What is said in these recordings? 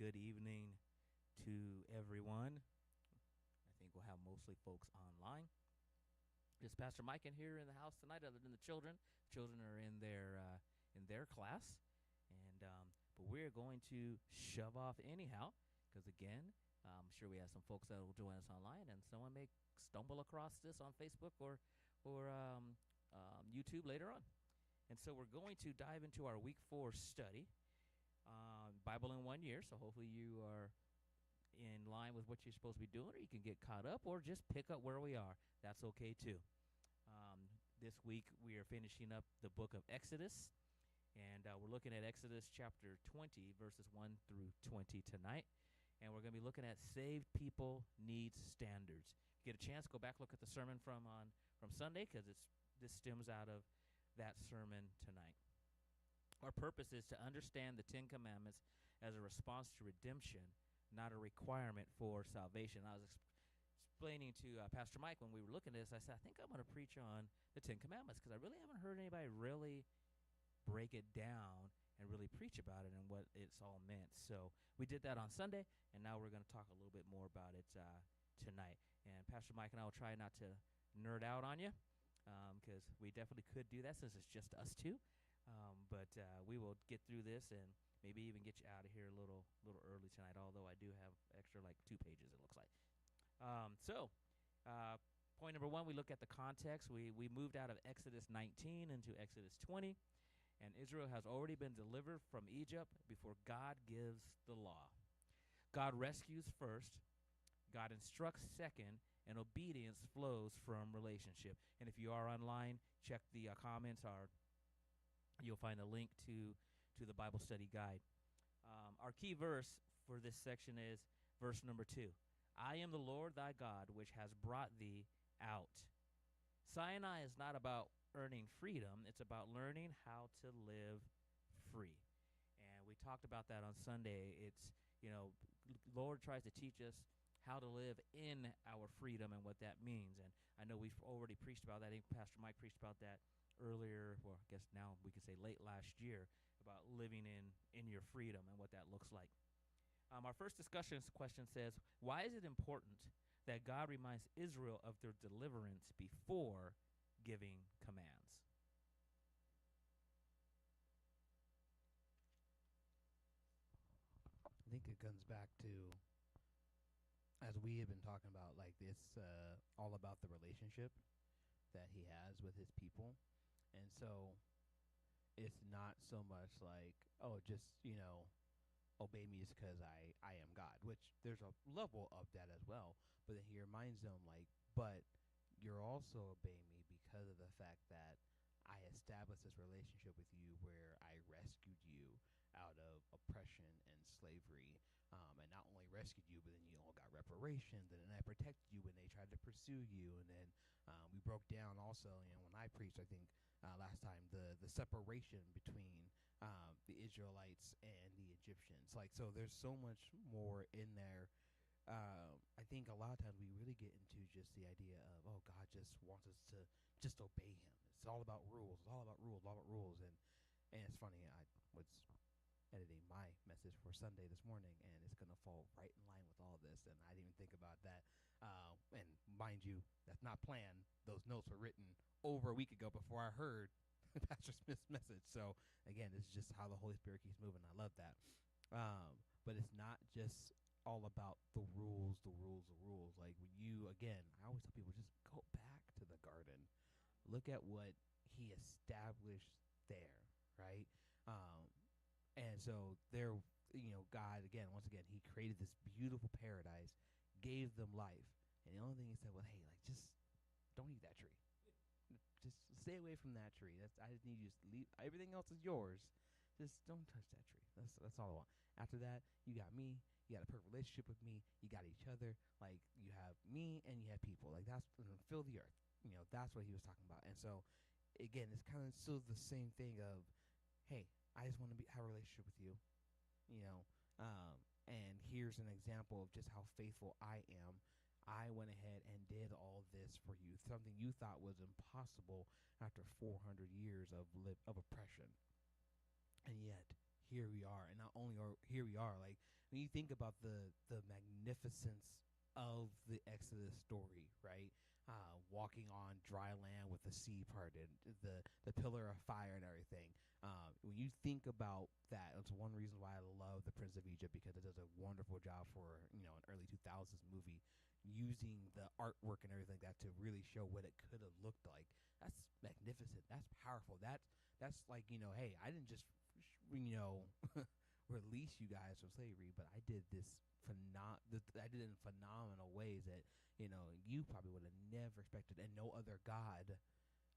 good evening to everyone. I think we'll have mostly folks online. It's Pastor Mike in here in the house tonight. Other than the children, children are in their class, and but we're going to shove off anyhow because again, I'm sure we have some folks that will join us online, and someone may stumble across this on Facebook or YouTube later on. And so we're going to dive into our week 4 study, Bible in 1 year. So hopefully you are in line with what you're supposed to be doing, or you can get caught up, or just pick up where we are. That's okay too. This week we are finishing up the book of Exodus, and we're looking at Exodus chapter 20, verses 1 through 20 tonight. And we're going to be looking at saved people need standards. If you get a chance, go back, look at the sermon from Sunday, because this stems out of that sermon tonight. Our purpose is to understand the 10 Commandments as a response to redemption, not a requirement for salvation. I was explaining to Pastor Mike when we were looking at this, I said, I think I'm going to preach on the 10 Commandments because I really haven't heard anybody really break it down and really preach about it and what it's all meant. So we did that on Sunday, and now we're going to talk a little bit more about it tonight. And Pastor Mike and I will try not to nerd out on you, because we definitely could do that since it's just us two. But we will get through this and maybe even get you out of here a little early tonight, although I do have extra 2 pages, it looks like. Point number 1, we look at the context. We moved out of Exodus 19 into Exodus 20, and Israel has already been delivered from Egypt before God gives the law. God rescues first, God instructs second, and obedience flows from relationship. And if you are online, check the comments. You'll find a link to the Bible study guide. Our key verse for this section is verse number 2. I am the Lord thy God, which has brought thee out. Sinai is not about earning freedom. It's about learning how to live free. And we talked about that on Sunday. It's, Lord tries to teach us how to live in our freedom and what that means. And I know we've already preached about that. I think Pastor Mike preached about that earlier, well, I guess now we could say late last year, about living in your freedom and what that looks like. Our first discussion question says, why is it important that God reminds Israel of their deliverance before giving commands? I think it comes back to, as we have been talking about, it's all about the relationship that he has with his people. And so it's not so much like, oh, just, obey me just because I am God, which there's a level of that as well. But then he reminds them, but you're also obeying me because of the fact that I established this relationship with you where I rescued you out of oppression and slavery, and not only rescued you, but then you all got reparations, and then I protected you when they tried to pursue you. And then we broke down also, when I preached, I think last time, the separation between the Israelites and the Egyptians. So there's so much more in there. I think a lot of times we really get into just the idea of, oh, God just wants us to just obey him. It's all about rules. It's all about rules. All about rules. And it's funny, I was editing my message for Sunday this morning, and it's going to fall right in line with all this. And I didn't even think about that. And mind you, that's not planned. Those notes were written over a week ago before I heard Pastor Smith's message. So again, this is just how the Holy Spirit keeps moving. I love that. But it's not just all about the rules. Like when you, again, I always tell people, just go back to the garden. Look at what he established there, right? And so there, God, again, once again, he created this beautiful paradise, gave them life. And the only thing he said was, hey, just don't eat that tree. Just stay away from that tree. I just need you to leave. Everything else is yours. Just don't touch that tree. That's all I want. After that, you got me. You got a perfect relationship with me. You got each other. You have me and you have people. That's fill the earth. That's what he was talking about. And so, again, it's kind of still the same thing of, hey, I just want to have a relationship with you. And here's an example of just how faithful I am. I went ahead and did all this for you, something you thought was impossible after 400 years of oppression. And yet, here we are. And not only here we are, when you think about the magnificence of the Exodus story, right? Walking on dry land with the sea parted, the pillar of fire and everything. When you think about that, that's one reason why I love The Prince of Egypt, because it does a wonderful job for an early 2000s movie, using the artwork and everything like that to really show what it could have looked like. That's magnificent. That's powerful. That's like, hey, I didn't just release you guys from slavery, but I did I did it in phenomenal ways that you probably would have never expected, and no other god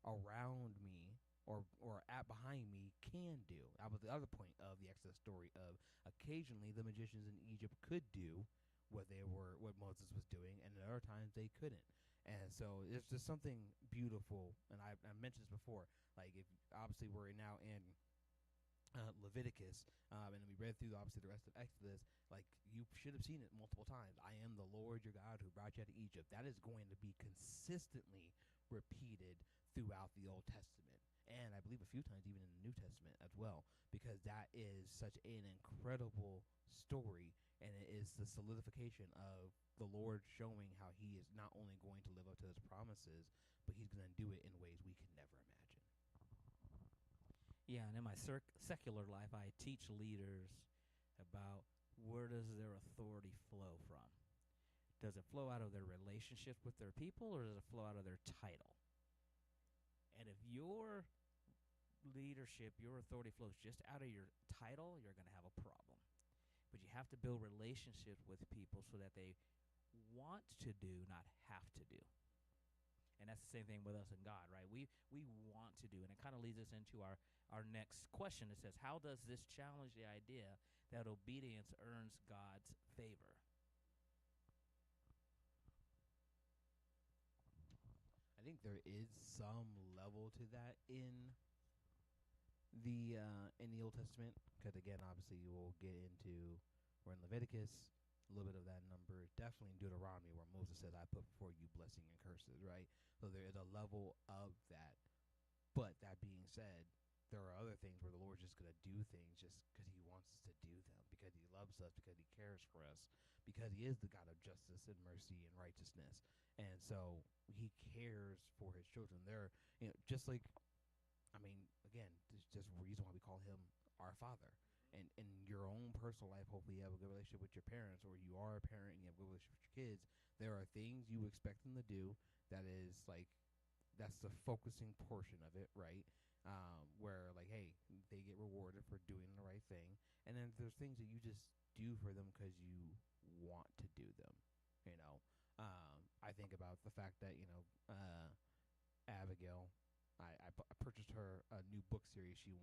around me or at behind me can do. That was the other point of the Exodus story. Of occasionally the magicians in Egypt could do what Moses was doing, and at other times they couldn't. And so it's just something beautiful. And I mentioned this before. Like, if obviously we're now in Leviticus, and we read through obviously the rest of Exodus. Like, you should have seen it multiple times. I am the Lord your God who brought you out of Egypt. That is going to be consistently repeated throughout the Old Testament, and I believe a few times even in the New Testament as well, because that is such an incredible story, and it is the solidification of the Lord showing how He is not only going to live up to His promises, but He's going to do it in ways we could never imagine. Yeah, and in my secular life, I teach leaders about where does their authority flow from. Does it flow out of their relationship with their people, or does it flow out of their title? And if your leadership, your authority flows just out of your title, you're going to have a problem. But you have to build relationships with people so that they want to do, not have to do. And that's the same thing with us and God, right? We want to do. And it kind of leads us into our next question. It says, how does this challenge the idea that obedience earns God's favor? I think there is some level to that in the Old Testament, because again, obviously, we'll get into, we're in Leviticus, a little bit of that number, definitely in Deuteronomy, where Moses says, I put before you blessing and curses, right? So there is a level of that. But that being said, there are other things where the Lord's just going to do things just because He wants us to do them, because He loves us, because He cares for us, because He is the God of justice and mercy and righteousness. And so He cares for His children. They're, just like, I mean, again, there's just a reason why we call Him our Father. And in your own personal life, hopefully you have a good relationship with your parents, or you are a parent and you have a good relationship with your kids. There are things you expect them to do that is like, that's the focusing portion of it, right? Where, like, hey, they get rewarded for doing the right thing. And then there's things that you just do for them because you want to do them, I think about the fact that, Abigail, I purchased her a new book series she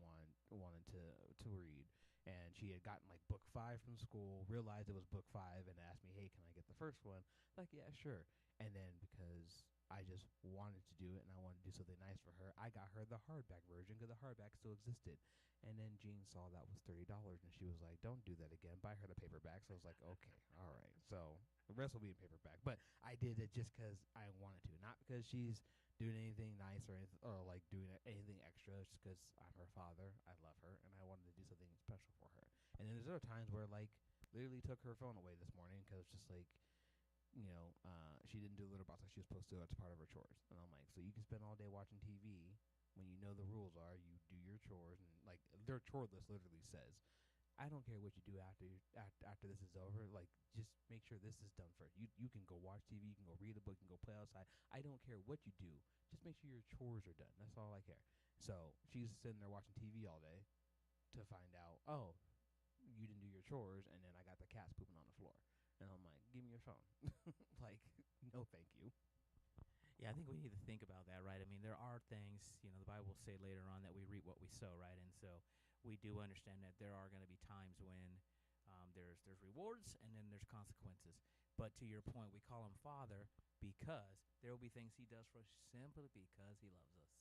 wanted to read, and she had gotten like book 5 from school, realized it was book 5, and asked me, hey, can I get the first one? Like, yeah, sure. And then because I just wanted to do it and I wanted to do something nice for her, I got her the hardback version because the hardback still existed. And then Jean saw that was $30, and she was like, don't do that again, buy her the paperback. So I was like, okay, all right. So the rest will be in paperback. But I did it just because I wanted to, not because she's doing anything nice or anything, or like doing anything extra. It's just because I'm her father, I love her, and I wanted to do something special for her. And then there's other times where, like, literally took her phone away this morning because it's just like, she didn't do the litter box like she was supposed to. It's part of her chores. And I'm like, so you can spend all day watching TV when you know the rules are you do your chores, and like their chore list literally says, I don't care what you do after this is over. Like, just make sure this is done first. You can go watch TV, you can go read a book, you can go play outside. I don't care what you do. Just make sure your chores are done. That's all I care. So she's sitting there watching TV all day to find out, oh, you didn't do your chores, and then I got the cats pooping on the floor. And I'm like, give me your phone. Like, no thank you. Yeah, I think we need to think about that, right? I mean, there are things, the Bible will say later on that we reap what we sow, right? And so we do understand that there are going to be times when there's rewards and then there's consequences. But to your point, we call Him Father because there will be things He does for us simply because He loves us.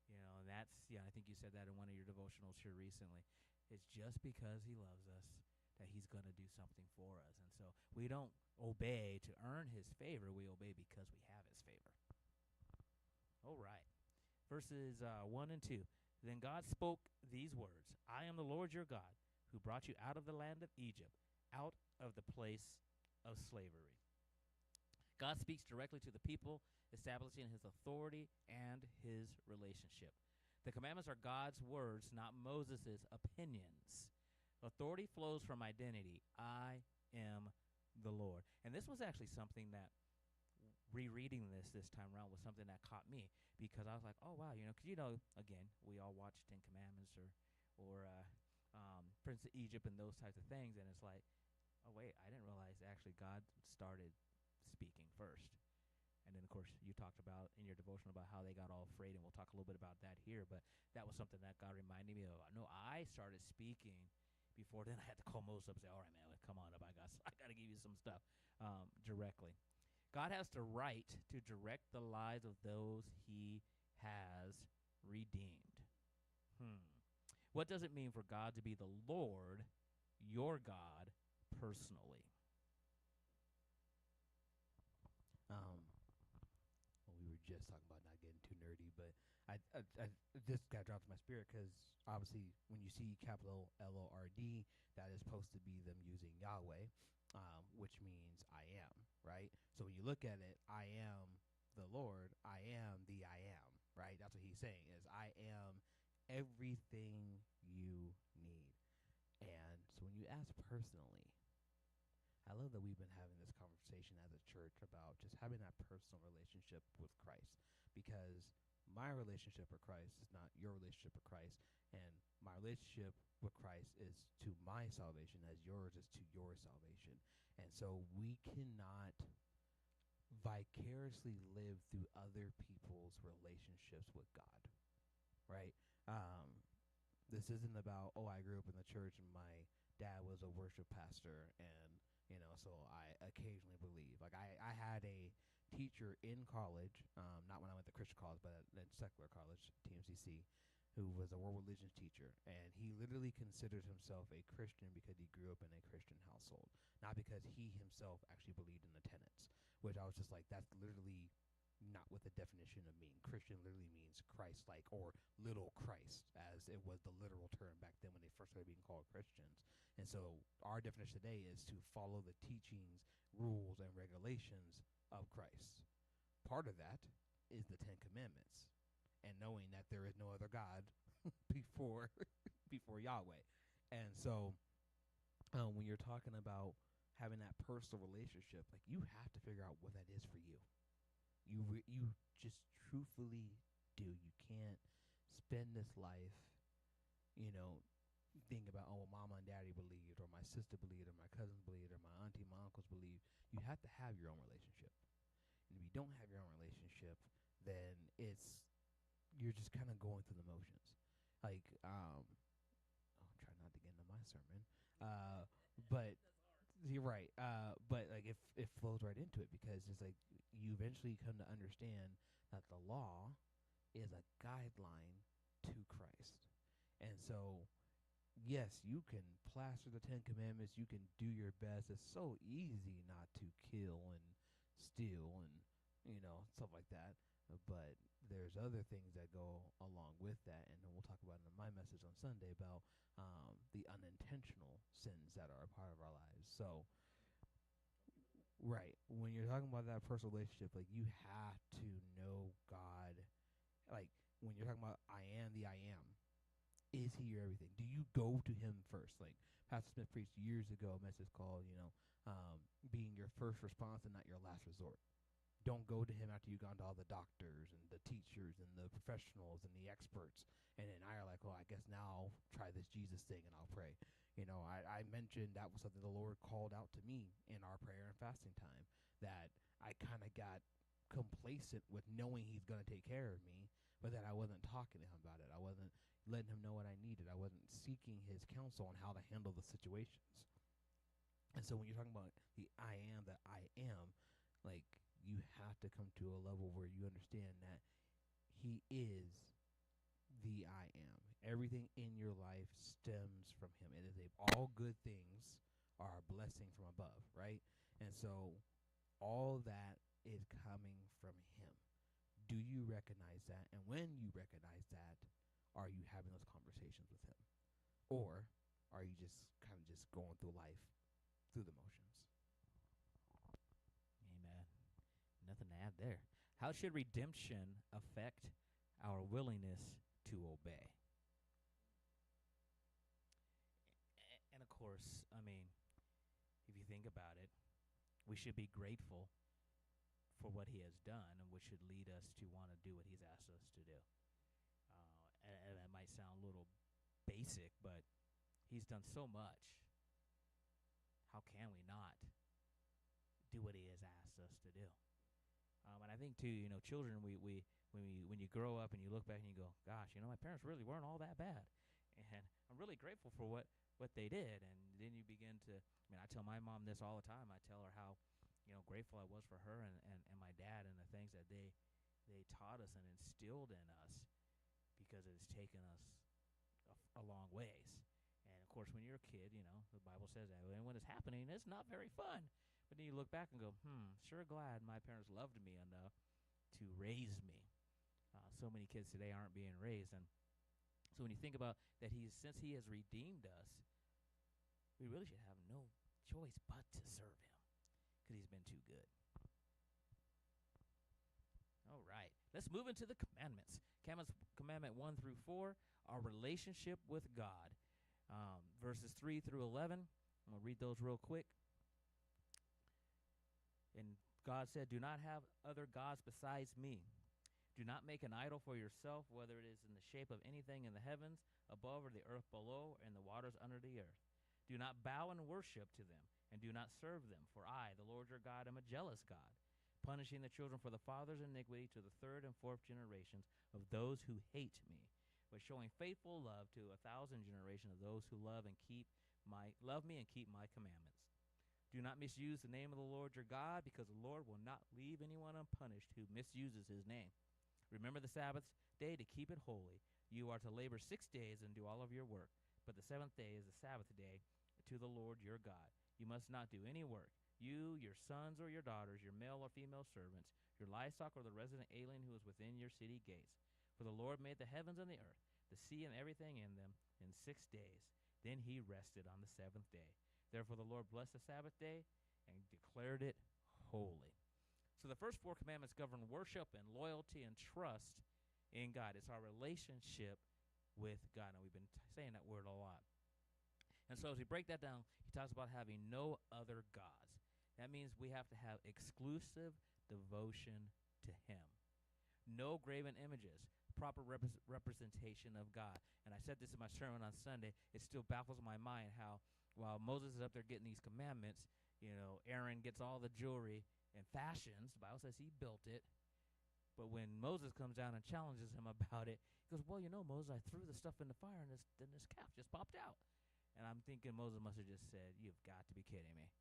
And that's, I think you said that in one of your devotionals here recently. It's just because He loves us that He's going to do something for us. And so we don't obey to earn His favor. We obey because we have His favor. All right. Verses 1 and 2. Then God spoke these words, I am the Lord your God, who brought you out of the land of Egypt, out of the place of slavery. God speaks directly to the people, establishing his authority and his relationship. The commandments are God's words, not Moses' opinions. Authority flows from identity. I am the Lord. And this was actually something that rereading this time around was something that caught me, because I was like, oh wow, because again, we all watch Ten Commandments or Prince of Egypt and those types of things, and it's like, oh wait, I didn't realize actually God started speaking first. And then, of course, you talked about in your devotional about how they got all afraid, and we'll talk a little bit about that here. But that was something that God reminded me of. No, I started speaking before then. I had to call Moses up and say, all right, man, come on up. I got to give you some stuff directly. God has the right to direct the lives of those he has redeemed. What does it mean for God to be the Lord, your God, personally? We were just talking about not getting too nerdy, but I this got dropped in my spirit because obviously when you see capital LORD, that is supposed to be them using Yahweh, which means I am, right? So when you look at it, I am the Lord, I am the I am, right? That's what he's saying, is I am everything you need. And so when you ask personally, I love that we've been having this conversation as a church about just having that personal relationship with Christ, because my relationship with Christ is not your relationship with Christ, and my relationship with Christ is to my salvation as yours is to your salvation. And so we cannot vicariously live through other people's relationships with God, right? This isn't about, oh, I grew up in the church and my dad was a worship pastor, and so I occasionally believe. Like I had a teacher in college, not when I went to Christian college, but at secular college, TMCC, who was a world religions teacher, and he literally considered himself a Christian because he grew up in a Christian household, not because he himself actually believed in the tenets, which I was just like, that's literally not what the definition of mean. Christian literally means Christ-like or little Christ, as it was the literal term back then when they first started being called Christians. And so our definition today is to follow the teachings, rules, and regulations of Christ. Part of that is the Ten Commandments, and knowing that there is no other God before Yahweh. And so when you're talking about having that personal relationship, like, you have to figure out what that is for you. You just truthfully do. You can't spend this life, think about, oh, well, mama and daddy believed, or my sister believed, or my cousins believed, or my auntie, my uncles believed. You have to have your own relationship. And if you don't have your own relationship, then you're just kind of going through the motions. Like, I'll try not to get into my sermon, but you're right. But like, it flows right into it, because it's like you eventually come to understand that the law is a guideline to Christ. And so, yes, you can plaster the Ten Commandments. You can do your best. It's so easy not to kill and steal and, stuff like that. But there's other things that go along with that. And then we'll talk about in my message on Sunday about the unintentional sins that are a part of our lives. So, right, when you're talking about that personal relationship, like, you have to know God. Like, when you're talking about I am the I am, is he your everything? Do you go to him first? Like Pastor Smith preached years ago a message called, being your first response and not your last resort. Don't go to him after you've gone to all the doctors and the teachers and the professionals and the experts. And then I are like, oh, I guess now I'll try this Jesus thing and I'll pray. I mentioned that was something the Lord called out to me in our prayer and fasting time, that I kind of got complacent with knowing he's going to take care of me, but that I wasn't talking to him about it. I wasn't letting him know what I needed. I wasn't seeking his counsel on how to handle the situations. And so when you're talking about the I am that I am, like, you have to come to a level where you understand that he is the I am. Everything in your life stems from him. It is all good things are a blessing from above, right? And so all that is coming from him. Do you recognize that? And when you recognize that, are you having those conversations with him? Or are you just kind of just going through life through the motions. Amen. Nothing to add there. How should redemption affect our willingness to obey? And of course, I mean, if you think about it, we should be grateful for what he has done, and which should lead us to want to do what he's asked us to do. And that might sound a little basic, but he's done so much. How can we not do what he has asked us to do? And I think too, children, when you grow up and you look back and you go, gosh, my parents really weren't all that bad, and I'm really grateful for what they did. And then you begin to, I tell my mom this all the time. I tell her how, grateful I was for her and my dad and the things that they taught us and instilled in us, because it's taken us a long ways. And of course, when you're a kid, the Bible says that when it's happening, it's not very fun. But then you look back and go, sure glad my parents loved me enough to raise me. So many kids today aren't being raised. And so when you think about that, since he has redeemed us, we really should have no choice but to serve him, because he's been too good. All right. Let's move into the commandments. Commandment 1 through 4, our relationship with God. Verses 3 through 11. I'm going to read those real quick. And God said, do not have other gods besides me. Do not make an idol for yourself, whether it is in the shape of anything in the heavens above or the earth below or in the waters under the earth. Do not bow and worship to them, and do not serve them. For I, the Lord your God, am a jealous God, punishing the children for the father's iniquity to the third and fourth generations of those who hate me, but showing faithful love to 1,000 generations of those who love me and keep my commandments. Do not misuse the name of the Lord your God, because the Lord will not leave anyone unpunished who misuses his name. Remember the Sabbath day to keep it holy. You are to labor 6 days and do all of your work, but the seventh day is the Sabbath day to the Lord your God. You must not do any work, you, your sons or your daughters, your male or female servants, your livestock, or the resident alien who is within your city gates. For the Lord made the heavens and the earth, the sea and everything in them, in 6 days. Then he rested on the seventh day. Therefore the Lord blessed the Sabbath day and declared it holy. So the first 4 commandments govern worship and loyalty and trust in God. It's our relationship with God. And we've been saying that word a lot. And so as we break that down, he talks about having no other gods. That means we have to have exclusive devotion to him. No graven images, proper representation of God. And I said this in my sermon on Sunday. It still baffles my mind how while Moses is up there getting these commandments, Aaron gets all the jewelry and fashions. The Bible says he built it. But when Moses comes down and challenges him about it, he goes, well, Moses, I threw the stuff in the fire, and this calf just popped out. And I'm thinking Moses must have just said, you've got to be kidding me.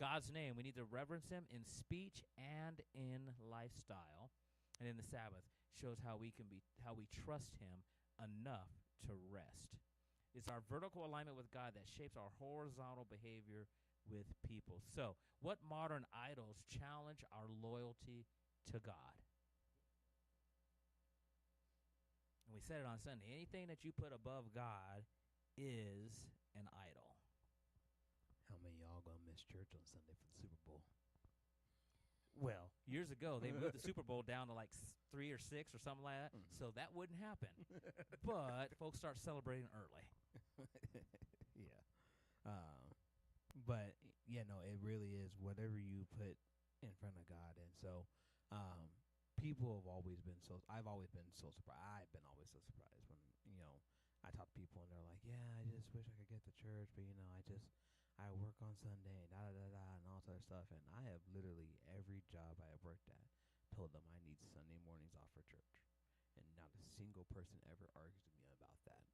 God's name, we need to reverence him in speech and in lifestyle. And in the Sabbath shows how we trust him enough to rest. It's our vertical alignment with God that shapes our horizontal behavior with people. So, what modern idols challenge our loyalty to God? And we said it on Sunday. Anything that you put above God is an idol. How many of y'all gonna miss church on Sunday for the Super Bowl? Well, years ago, they moved the Super Bowl down to like 3 or 6 or something like that, so that wouldn't happen. But folks start celebrating early. Yeah. But, it really is whatever you put in front of God. And so people have always been I've always been so surprised. I've been always so surprised when, I talk to people and they're like, yeah, I just wish I could get to church, but, I work on Sunday, and da-da-da-da, and all sort of stuff. And I have literally every job I have worked at told them I need Sunday mornings off for church. And not a single person ever argues with me about that.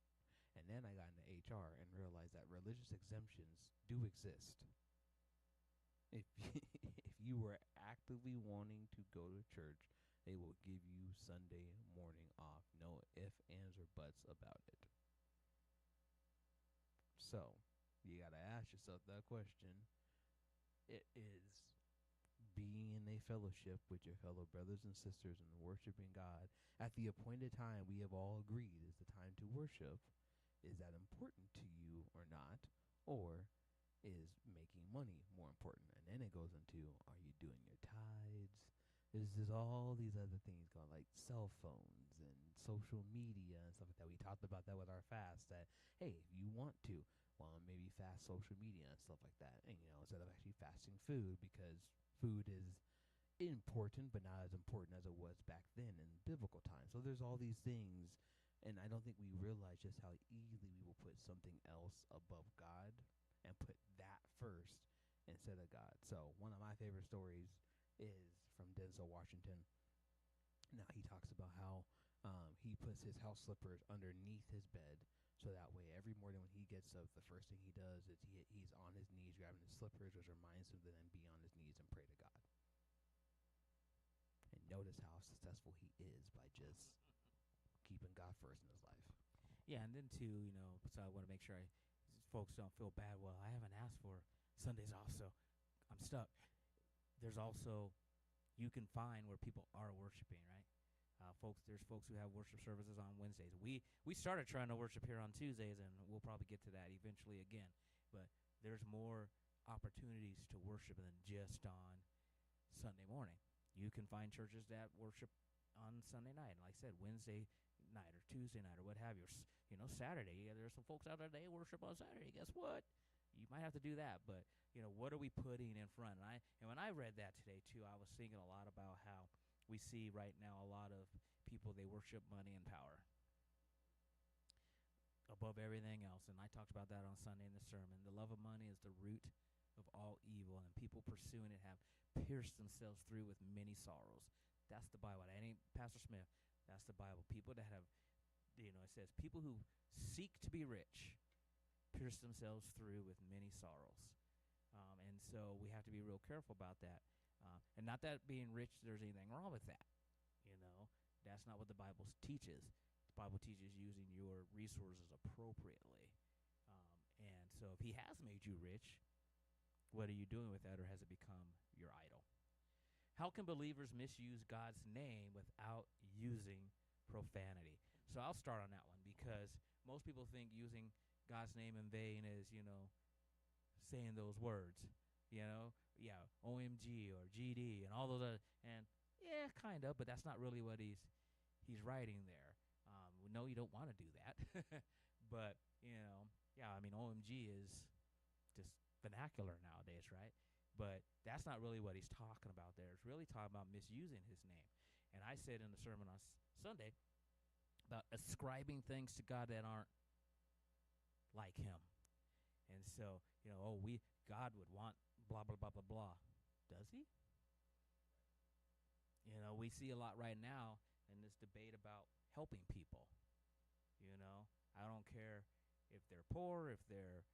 And then I got into HR and realized that religious exemptions do exist. If you were actively wanting to go to church, they will give you Sunday morning off. No ifs, ands, or buts about it. So, you got to ask yourself that question. It is being in a fellowship with your fellow brothers and sisters and worshiping God at the appointed time we have all agreed is the time to worship. Is that important to you or not? Or is making money more important. And then it goes into, are you doing your tithes? There's all these other things going, like cell phones and social media and stuff like that. We talked about that with our fast. That, hey, if you want to, well, maybe fast social media and stuff like that. And instead of actually fasting food, because food is important, but not as important as it was back then in biblical times. So there's all these things, and I don't think we realize just how easily we will put something else above God and put that first instead of God. So one of my favorite stories is from Denzel Washington. Now he talks about how he puts his house slippers underneath his bed, so that way every morning when he gets up, the first thing he does is he's on his knees grabbing his slippers, which reminds him to then be on his knees and pray to God. And notice how successful he is by just keeping God first in his life. Yeah, and then too, so I want to make sure folks don't feel bad. Well, I haven't asked for Sundays off, so I'm stuck. There's also, you can find where people are worshiping, right? There's folks who have worship services on Wednesdays. We started trying to worship here on Tuesdays, and we'll probably get to that eventually again. But there's more opportunities to worship than just on Sunday morning. You can find churches that worship on Sunday night, and like I said, Wednesday night or Tuesday night or what have you. Saturday. Yeah, there's some folks out there, they worship on Saturday. Guess what? You might have to do that, but what are we putting in front? And when I read that today too, I was thinking a lot about how we see right now a lot of people, they worship money and power above everything else. And I talked about that on Sunday in the sermon. The love of money is the root of all evil, and people pursuing it have pierced themselves through with many sorrows. That's the Bible. That ain't Pastor Smith. That's the Bible. People that have, it says people who seek to be rich pierce themselves through with many sorrows. And so we have to be real careful about that. And not that being rich, there's anything wrong with that. That's not what the Bible teaches. The Bible teaches using your resources appropriately. And so if he has made you rich, what are you doing with that, or has it become your idol? How can believers misuse God's name without using profanity? So I'll start on that one, because most people think using God's name in vain is, saying those words, OMG or GD and all those other, and yeah, kind of, but that's not really what he's writing there. No, you don't want to do that, but OMG is just vernacular nowadays, right? But that's not really what he's talking about there. It's really talking about misusing his name. And I said in the sermon on Sunday about ascribing things to God that aren't like him. And so, God would want blah, blah, blah, blah, blah. Does he? We see a lot right now in this debate about helping people. I don't care if they're poor, if they're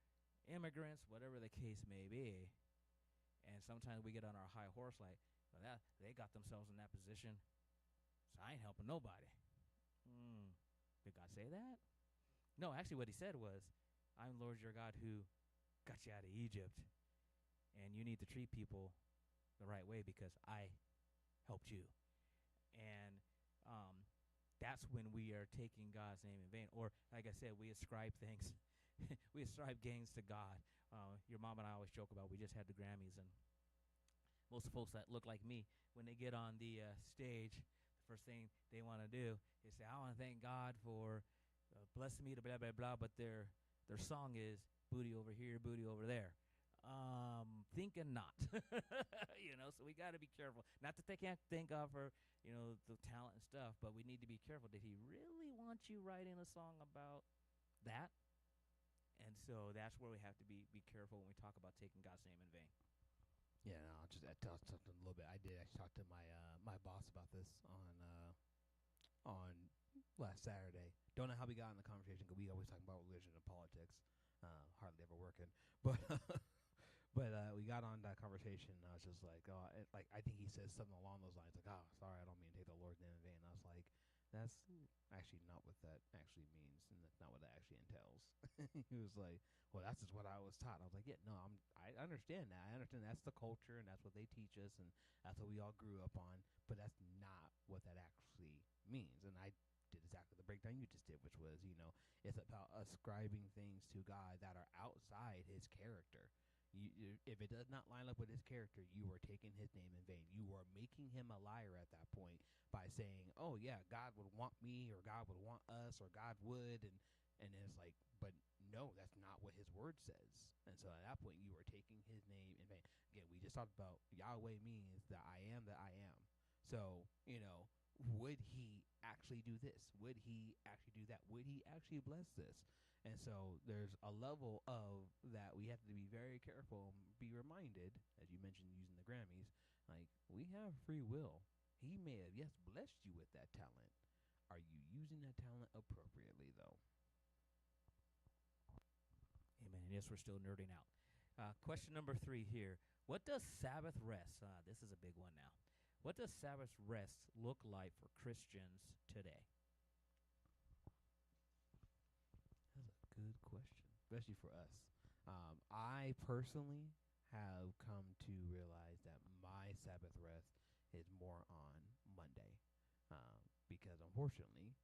immigrants, whatever the case may be. And sometimes we get on our high horse like, well, they got themselves in that position, so I ain't helping nobody. Did God say that? No, actually what he said was, I'm Lord your God who got you out of Egypt, and you need to treat people the right way because I helped you. And that's when we are taking God's name in vain. Or, like I said, we ascribe things. We ascribe gains to God. Your mom and I always joke about, we just had the Grammys, and most folks that look like me, when they get on the stage, the first thing they want to do is say, I want to thank God for blessing me to blah, blah, blah, but their song is booty over here, booty over there. Thinking not. So we got to be careful. Not that they can't thank God for, the talent and stuff, but we need to be careful. Did he really want you writing a song about that? And so that's where we have to be careful when we talk about taking God's name in vain. Yeah, no, I'll just tell something a little bit. I did actually talk to my boss about this on last Saturday. Don't know how we got in the conversation, because we always talk about religion and politics. Hardly ever working, but we got on that conversation, and I was just like, I think he says something along those lines, like, oh, sorry, I don't mean to take the Lord's name in vain. And I was like, that's actually not what that actually means, and that's not what that actually entails. He was like, well, that's just what I was taught. I was like, yeah, no, I understand that. I understand that's the culture, and that's what they teach us, and that's what we all grew up on, but that's not what that actually means. And I did exactly the breakdown you just did, which was, it's about ascribing things to God that are outside his character. If it does not line up with his character, you are taking his name in vain. You are making him a liar at that point by saying, "Oh yeah, God would want me, or God would want us, or God would," and it's like, but no, that's not what his word says. And so at that point, you are taking his name in vain. Again, we just talked about Yahweh means that I am that I am. So would he actually do this? Would he actually do that? Would he actually bless this? And so there's a level of that we have to be very careful and be reminded, as you mentioned using the Grammys, like we have free will. He may have, yes, blessed you with that talent. Are you using that talent appropriately, though? Amen. Yes, we're still nerding out. Question number 3 here. What does Sabbath rest? This is a big one now. What does Sabbath rest look like for Christians today? That's a good question, especially for us. I personally have come to realize that my Sabbath rest is more on Monday, because unfortunately,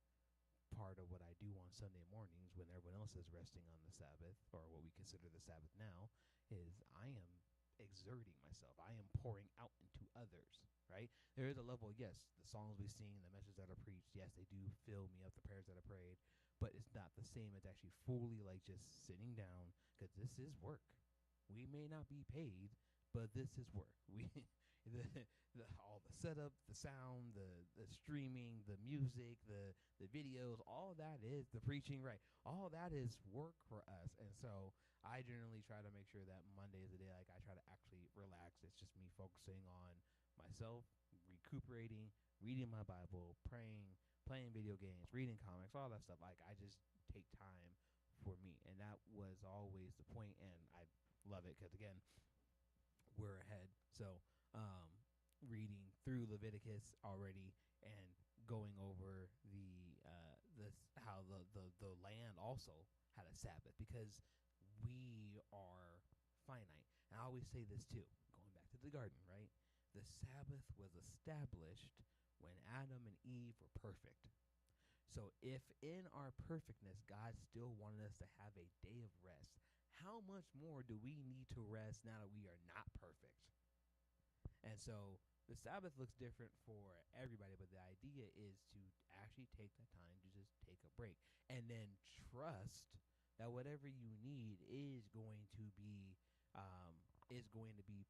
part of what I do on Sunday mornings when everyone else is resting on the Sabbath, or what we consider the Sabbath now, is I am exerting myself. I am pouring out into others, right? There is a level, yes, the songs we sing, the messages that are preached, yes, they do fill me up, the prayers that are prayed, but it's not the same as actually fully like just sitting down, because this is work. We may not be paid, but this is work. All the setup, the sound, the streaming, the music, the videos, all that is the preaching, right? All that is work for us. And so I generally try to make sure that Monday is the day like I try to actually relax. It's just me focusing on myself, recuperating, reading my Bible, praying, playing video games, reading comics, all that stuff. Like I just take time for me, and that was always the point, and I love it because again, we're ahead. So reading through Leviticus already and going over how the land also had a Sabbath, because we are finite. And I always say this too, going back to the garden, right? The Sabbath was established when Adam and Eve were perfect. So if in our perfectness God still wanted us to have a day of rest, how much more do we need to rest now that we are not perfect? And so the Sabbath looks different for everybody, but the idea is to actually take that time to just take a break and then trust that whatever you need is going to be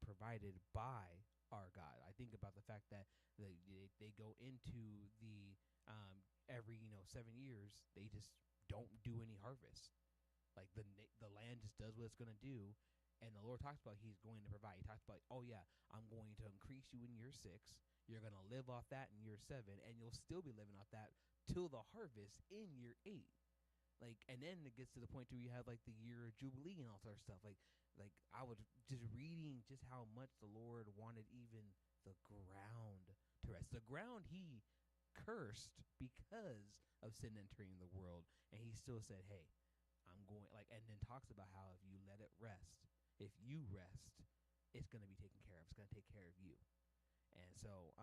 provided by our God. I think about the fact that they go into the every 7 years they just don't do any harvest. Like the land just does what it's going to do, and the Lord talks about He's going to provide. He talks about, oh yeah, I'm going to increase you in year 6. You're going to live off that in year 7, and you'll still be living off that till the harvest in year 8. Like, and then it gets to the point where you have like the year of Jubilee and all sort of stuff. Like I was just reading just how much the Lord wanted even the ground to rest. The ground He cursed because of sin entering the world, and He still said, hey, I'm going, like, and then talks about how if you let it rest, if you rest, it's going to be taken care of. It's going to take care of you. And so,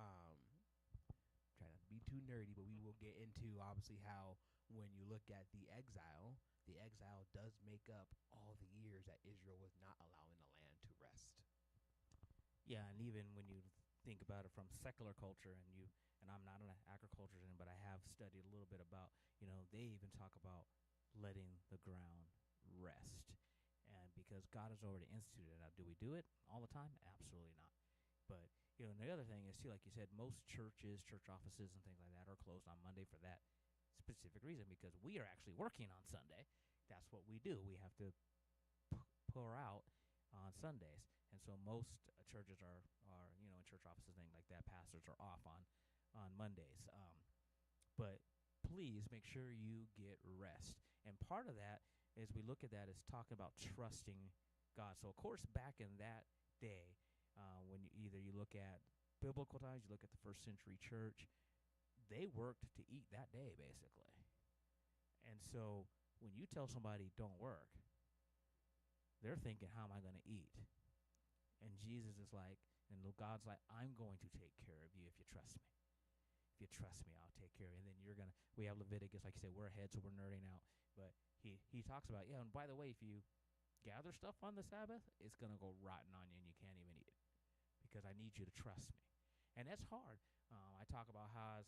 try not to be too nerdy, but we will get into obviously how when you look at the exile does make up all the years that Israel was not allowing the land to rest. Yeah, and even when you think about it from secular culture, and I'm not an agriculture, but I have studied a little bit about, they even talk about letting the ground rest. And because God has already instituted it. Now, do we do it all the time? Absolutely not. But, and the other thing is, too, like you said, most churches, church offices, and things like that are closed on Monday for that specific reason, because we are actually working on Sunday. That's what we do. We have to pour out on Sundays. And so most churches are in church offices, things like that, pastors are off on Mondays. But please make sure you get rest. And part of that, as we look at that, is talking about trusting God. So, of course, back in that day, when you look at biblical times, you look at the first century church, they worked to eat that day, basically. And so when you tell somebody don't work, they're thinking, how am I going to eat? And Jesus is like, and God's like, I'm going to take care of you if you trust me. If you trust me, I'll take care of you. And then we have Leviticus, like you said, we're ahead, so we're nerding out. But he talks about, and by the way, if you gather stuff on the Sabbath, it's going to go rotten on you and you can't even eat it because I need you to trust me. And that's hard. I talk about how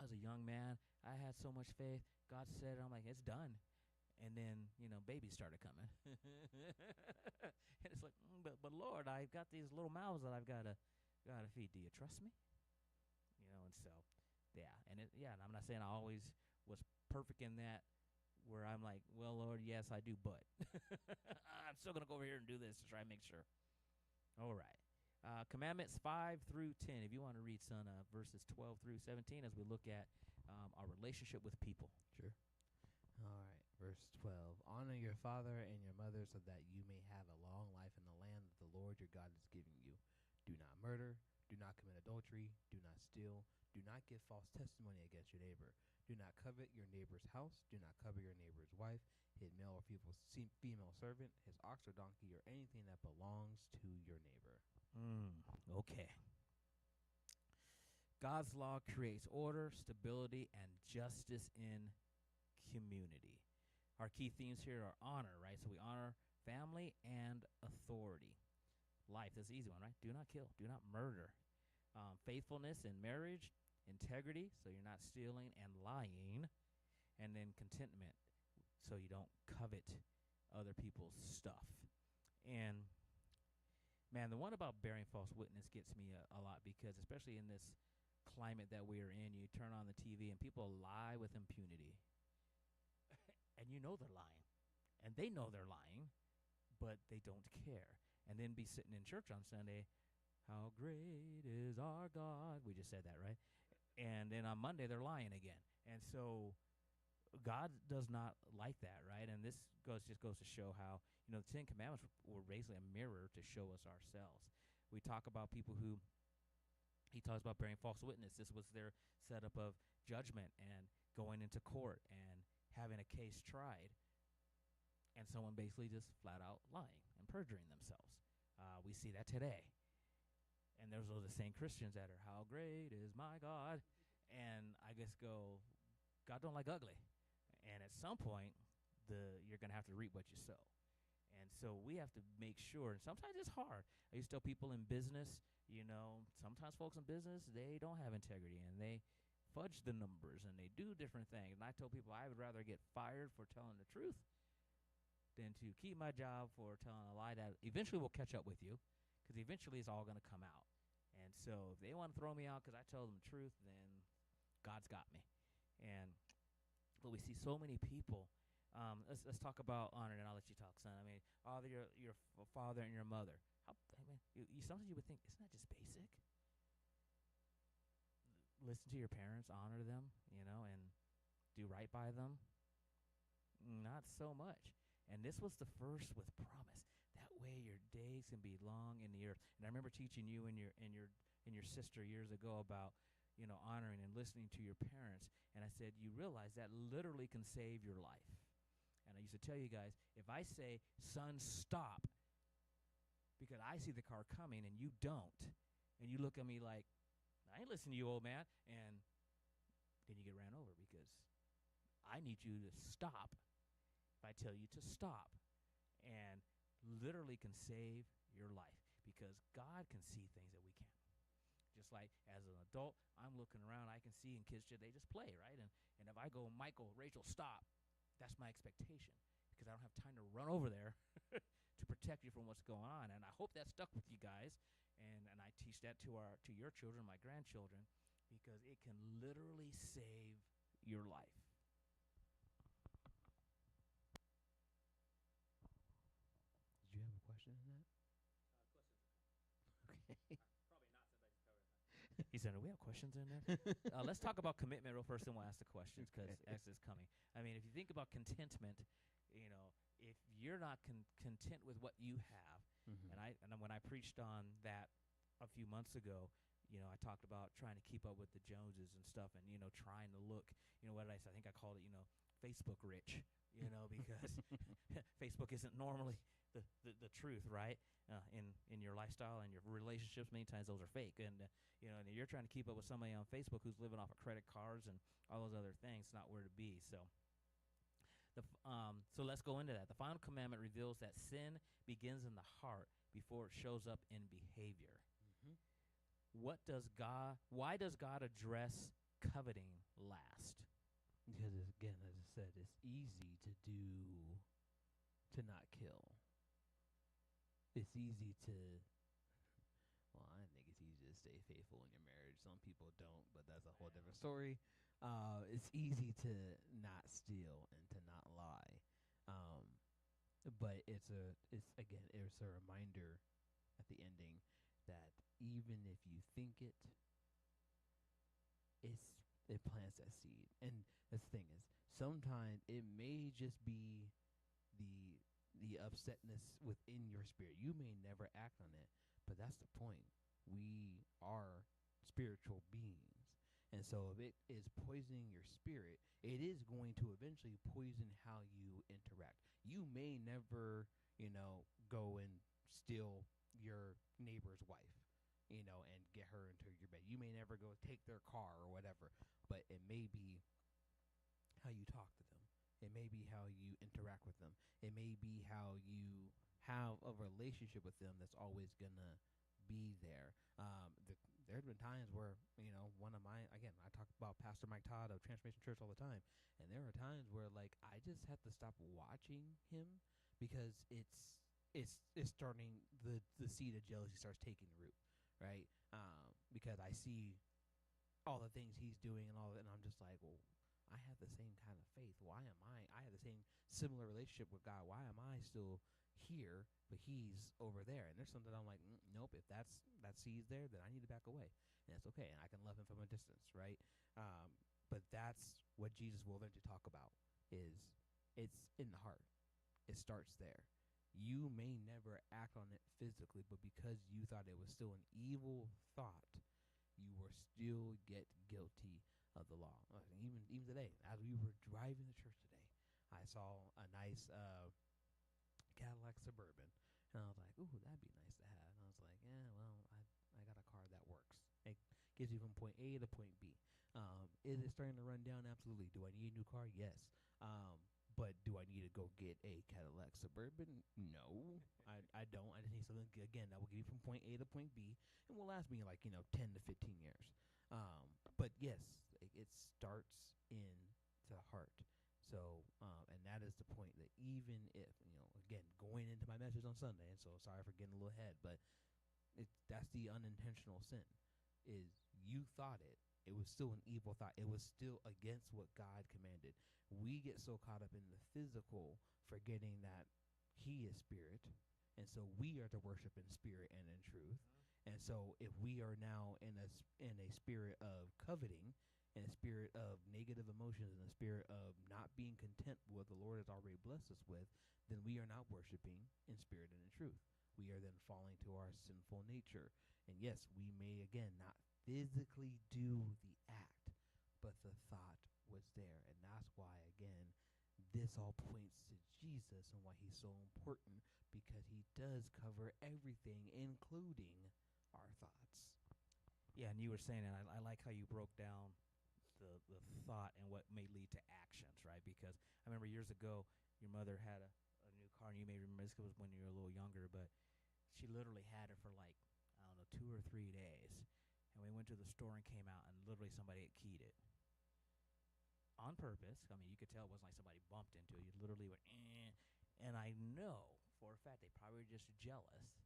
as a young man, I had so much faith. God said it. I'm like, it's done. And then, babies started coming. And it's like, but Lord, I've got these little mouths that I've got to feed. Do you trust me? And so, yeah. And and I'm not saying I always was perfect in that where I'm like, well, Lord, yes, I do, but I'm still going to go over here and do this to try and make sure. All right. Commandments 5 through 10. If you want to read some verses 12 through 17 as we look at our relationship with people. Sure. All right. Verse 12. Honor your father and your mother so that you may have a long life in the land that the Lord your God is giving you. Do not murder. Do not commit adultery. Do not steal. Do not give false testimony against your neighbor. Do not covet your neighbor's house. Do not covet your neighbor's wife, his male or female servant, his ox or donkey, or anything that belongs to your neighbor. Okay. God's law creates order, stability, and justice in community. Our key themes here are honor, right? So we honor family and authority. Life, that's an easy one, right? Do not kill. Do not murder. Faithfulness in marriage, integrity, so you're not stealing and lying. And then contentment, so you don't covet other people's stuff. And, man, the one about bearing false witness gets me a lot because, especially in this climate that we are in, you turn on the TV and people lie with impunity. And you know they're lying. And they know they're lying, but they don't care. And then be sitting in church on Sunday, how great is our God. We just said that, right? And then on Monday, they're lying again. And so God does not like that, right? And this just goes to show how, the Ten Commandments were basically a mirror to show us ourselves. We talk about people who, he talks about bearing false witness. This was their setup of judgment and going into court and having a case tried. And someone basically just flat out lying and perjuring themselves. We see that today. And there's those the same Christians that are, how great is my God? And I just go, God don't like ugly. And at some point, you're going to have to reap what you sow. And so we have to make sure, and sometimes it's hard. I used to tell people in business, sometimes folks in business, they don't have integrity, and they fudge the numbers, and they do different things. And I told people I would rather get fired for telling the truth than to keep my job for telling a lie that eventually will catch up with you, because eventually it's all going to come out. And so if they want to throw me out because I tell them the truth, then God's got me. But we see so many people. Let's talk about honor, and I'll let you talk, son. I mean, honor your father and your mother. Sometimes you would think, isn't that just basic? Listen to your parents, honor them, and do right by them. Not so much. And this was the first with promise. That way your days can be long in the earth. And I remember teaching you and your sister years ago about, honoring and listening to your parents. And I said, you realize that literally can save your life. And I used to tell you guys, if I say, son, stop, because I see the car coming and you don't, and you look at me like, I ain't listening to you, old man, and then you get ran over because I need you to stop if I tell you to stop. And literally can save your life because God can see things that we can't. Just like as an adult, I'm looking around, I can see, and kids, they just play, right? And if I go, Michael, Rachel, stop, that's my expectation because I don't have time to run over there to protect you from what's going on. And I hope that stuck with you guys. And I teach that to your children, my grandchildren, because it can literally save your life. Did you have a question in that? Okay. Probably not, since I just covered it. He said, do we have questions in there? Let's talk about commitment real first, and we'll ask the questions because X is coming. I mean, if you think about contentment, if you're not content with what you have, and when I preached on that a few months ago, I talked about trying to keep up with the Joneses and stuff, and trying to look, what did I say? I think I called it, Facebook rich, because Facebook isn't normally the truth, right? In your lifestyle and your relationships, many times those are fake, and and you're trying to keep up with somebody on Facebook who's living off of credit cards and all those other things. Not where to be. So So let's go into that. The final commandment reveals that sin begins in the heart before it shows up in behavior. Mm-hmm. Why does God address coveting last? Because again, as I said, it's easy to not kill. It's easy to. Well, I think it's easy to stay faithful in your marriage. Some people don't, but that's a whole different story. It's easy to not steal and to not lie, but it's a reminder at the ending that even if you think it, it plants that seed. And the thing is, sometimes it may just be the upsetness within your spirit. You may never act on it, but that's the point. We are spiritual beings. And so if it is poisoning your spirit, it is going to eventually poison how you interact. You may never, go and steal your neighbor's wife, and get her into your bed. You may never go take their car or whatever, but it may be how you talk to them. It may be how you interact with them. It may be how you have a relationship with them that's always going to be there. There have been times where, I talk about Pastor Mike Todd of Transformation Church all the time, and there are times where, I just have to stop watching him because it's starting, the seed of jealousy starts taking root, right? Because I see all the things he's doing and all that, and I'm just like, well, I have the same kind of faith. Why am I have the same similar relationship with God. Why am I still here, but he's over there? And there's something I'm like, nope, if that seed's there, then I need to back away. And that's okay. And I can love him from a distance, right? But that's what Jesus will eventually talk about, is it's in the heart. It starts there. You may never act on it physically, but because you thought it was still an evil thought, you will still get guilty of the law. Even today, as we were driving to church today, I saw a nice Cadillac Suburban, and I was like, ooh, that'd be nice to have. And I was like, yeah, well, I got a car that works. It gets you from point A to point B. Is it starting to run down? Absolutely. Do I need a new car? Yes. But do I need to go get a Cadillac Suburban? No, I don't. I just need something, again, that will get me from point A to point B and will last me 10 to 15 years. But yes, it starts in the heart. So, and that is the point, that even if, again, going into my message on Sunday, and so sorry for getting a little ahead, but that's the unintentional sin, is you thought it was still an evil thought. It was still against what God commanded. We get so caught up in the physical, forgetting that he is spirit, and so we are to worship in spirit and in truth. Mm-hmm. And so if we are now in a spirit of coveting, in a spirit of negative emotions, in a spirit of not being content with what the Lord has already blessed us with, then we are not worshiping in spirit and in truth. We are then falling to our sinful nature. And yes, we may, again, not physically do the act, but the thought was there. And that's why, again, this all points to Jesus and why he's so important, because he does cover everything, including our thoughts. Yeah, and you were saying, and I like how you broke down the thought and what may lead to actions, right? Because I remember years ago, your mother had a new car, and you may remember this was when you were a little younger, but she literally had it for 2 or 3 days. And we went to the store and came out, and literally somebody had keyed it on purpose. I mean, you could tell it wasn't like somebody bumped into it. You literally went, eh. And I know for a fact they probably were just jealous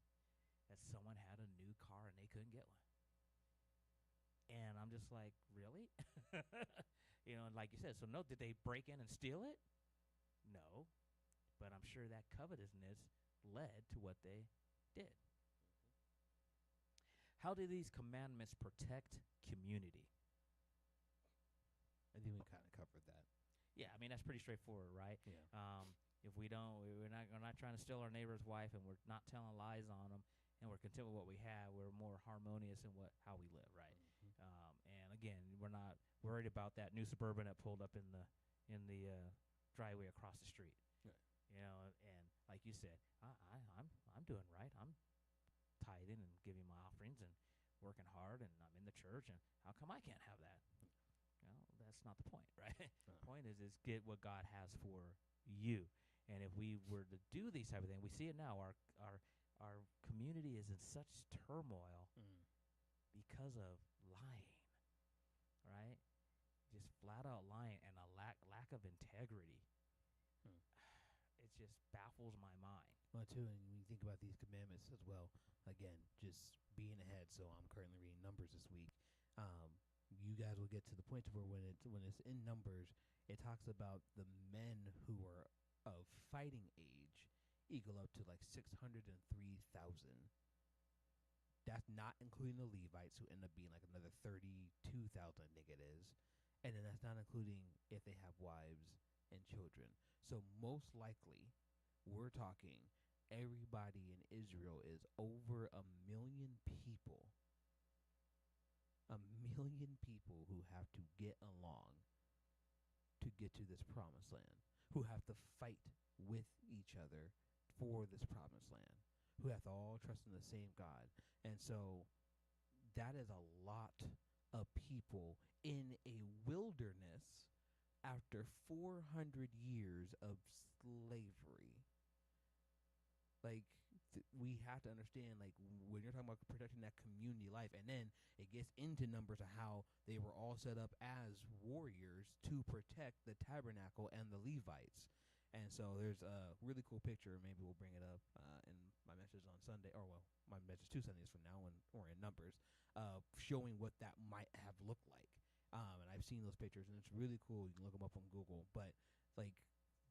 that someone had a new car and they couldn't get one. And I'm just like, really? And like you said, so no, did they break in and steal it? No. But I'm sure that covetousness led to what they did. How do these commandments protect community? I think we kind of covered that. Yeah, I mean, that's pretty straightforward, right? Yeah. If we're not trying to steal our neighbor's wife, and we're not telling lies on them, and we're content with what we have, we're more harmonious in how we live, right? Mm-hmm. And again, we're not worried about that new Suburban that pulled up in the driveway across the street. Right. And like you said, I'm doing right. I'm tithing and giving my offerings and working hard, and I'm in the church, and how come I can't have that? That's not the point, right? The point is get what God has for you. And if we were to do these type of things, we see it now. Our community is in such turmoil because of lying, right? Just flat out lying and a lack of integrity. It just baffles my mind. Well, too, and when you think about these commandments as well, again, just being ahead. So I'm currently reading Numbers this week. You guys will get to the point to where when it's in Numbers, it talks about the men who are of fighting age equal up to like 603,000. That's not including the Levites, who end up being like another 32,000, I think it is. And then that's not including if they have wives and children. So most likely, we're talking everybody in Israel is over 1 million people. 1 million people who have to get along to get to this promised land, who have to fight with each other for this promised land, who have to all trust in the same God. And so that is a lot of people in a wilderness after 400 years of slavery. Like, we have to understand, like, when you're talking about protecting that community life, and then it gets into Numbers of how they were all set up as warriors to protect the tabernacle and the Levites. And so there's a really cool picture. Maybe we'll bring it up in my message on Sunday, or well, my message 2 Sundays from now, or in Numbers, showing what that might have looked like. And I've seen those pictures, and it's really cool. You can look them up on Google. But like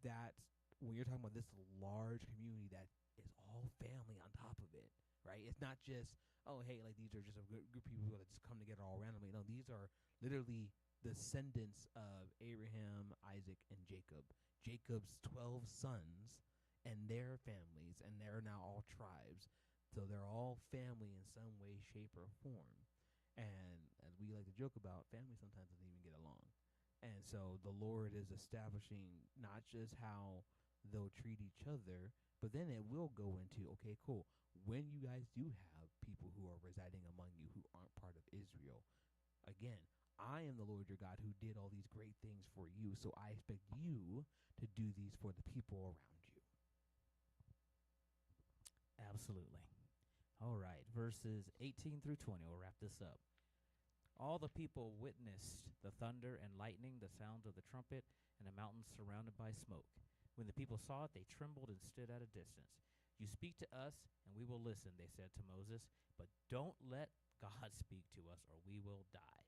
that, when you're talking about this large community that is all family on top of it, right? It's not just, oh, hey, like these are just a group of people that just come together all randomly. No, these are literally descendants of Abraham, Isaac, and Jacob. Jacob's 12 sons and their families, and they're now all tribes. So they're all family in some way, shape, or form. And as we like to joke about, family sometimes doesn't even get along. And so the Lord is establishing not just how they'll treat each other, but then it will go into, okay, cool, when you guys do have people who are residing among you who aren't part of Israel, again, I am the Lord your God who did all these great things for you, so I expect you to do these for the people around you. Absolutely. All right, verses 18 through 20. We'll wrap this up. All the people witnessed the thunder and lightning, the sounds of the trumpet, and the mountains surrounded by smoke. When the people saw it, they trembled and stood at a distance. You speak to us, and we will listen, they said to Moses, but don't let God speak to us, or we will die.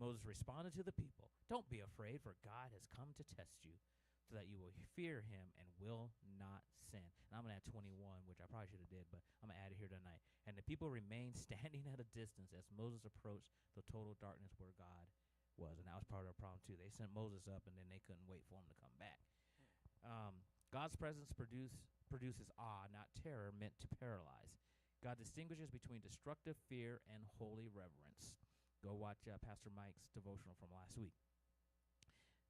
Moses responded to the people, don't be afraid, for God has come to test you, so that you will fear him and will not sin. And I'm going to add 21, which I probably should have did, but I'm going to add it here tonight. And the people remained standing at a distance as Moses approached the total darkness where God was. And that was part of the problem, too. They sent Moses up, and then they couldn't wait for him to come back. God's presence produces awe, not terror, meant to paralyze. God distinguishes between destructive fear and holy reverence. Go watch Pastor Mike's devotional from last week.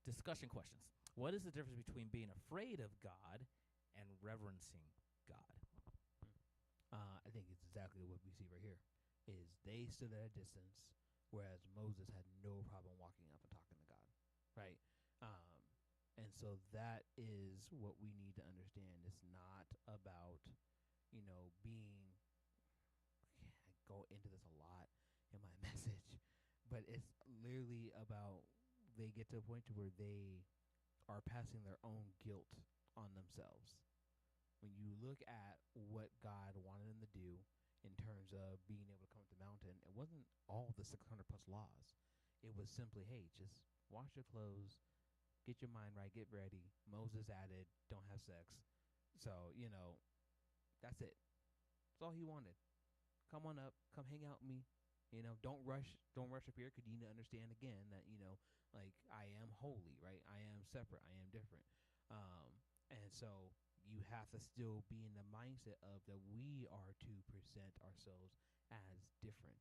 Discussion questions. What is the difference between being afraid of God and reverencing God? I think it's exactly what we see right here. Is they stood at a distance, whereas Moses had no problem walking up and talking to God, right? And so that is what we need to understand. It's not about, being, I go into this a lot in my message, but it's literally about they get to a point to where they are passing their own guilt on themselves. When you look at what God wanted them to do in terms of being able to come up the mountain, it wasn't all the 600 plus laws. It was simply, hey, just wash your clothes, get your mind right, get ready. Moses added, don't have sex. So, that's it. That's all he wanted. Come on up, come hang out with me. Don't rush up here, because you need to understand again that, I am holy, right? I am separate, I am different. And so you have to still be in the mindset of that we are to present ourselves as different.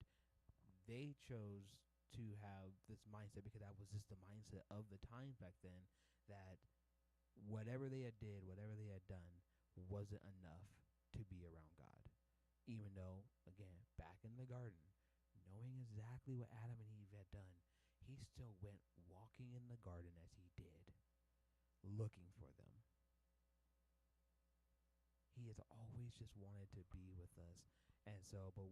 They chose to have this mindset because that was just the mindset of the time back then, that whatever they had did, whatever they had done, wasn't enough to be around God. Even though, again, back in the garden, knowing exactly what Adam and Eve had done, he still went walking in the garden as he did, looking for them. always just wanted to be with us. And so, but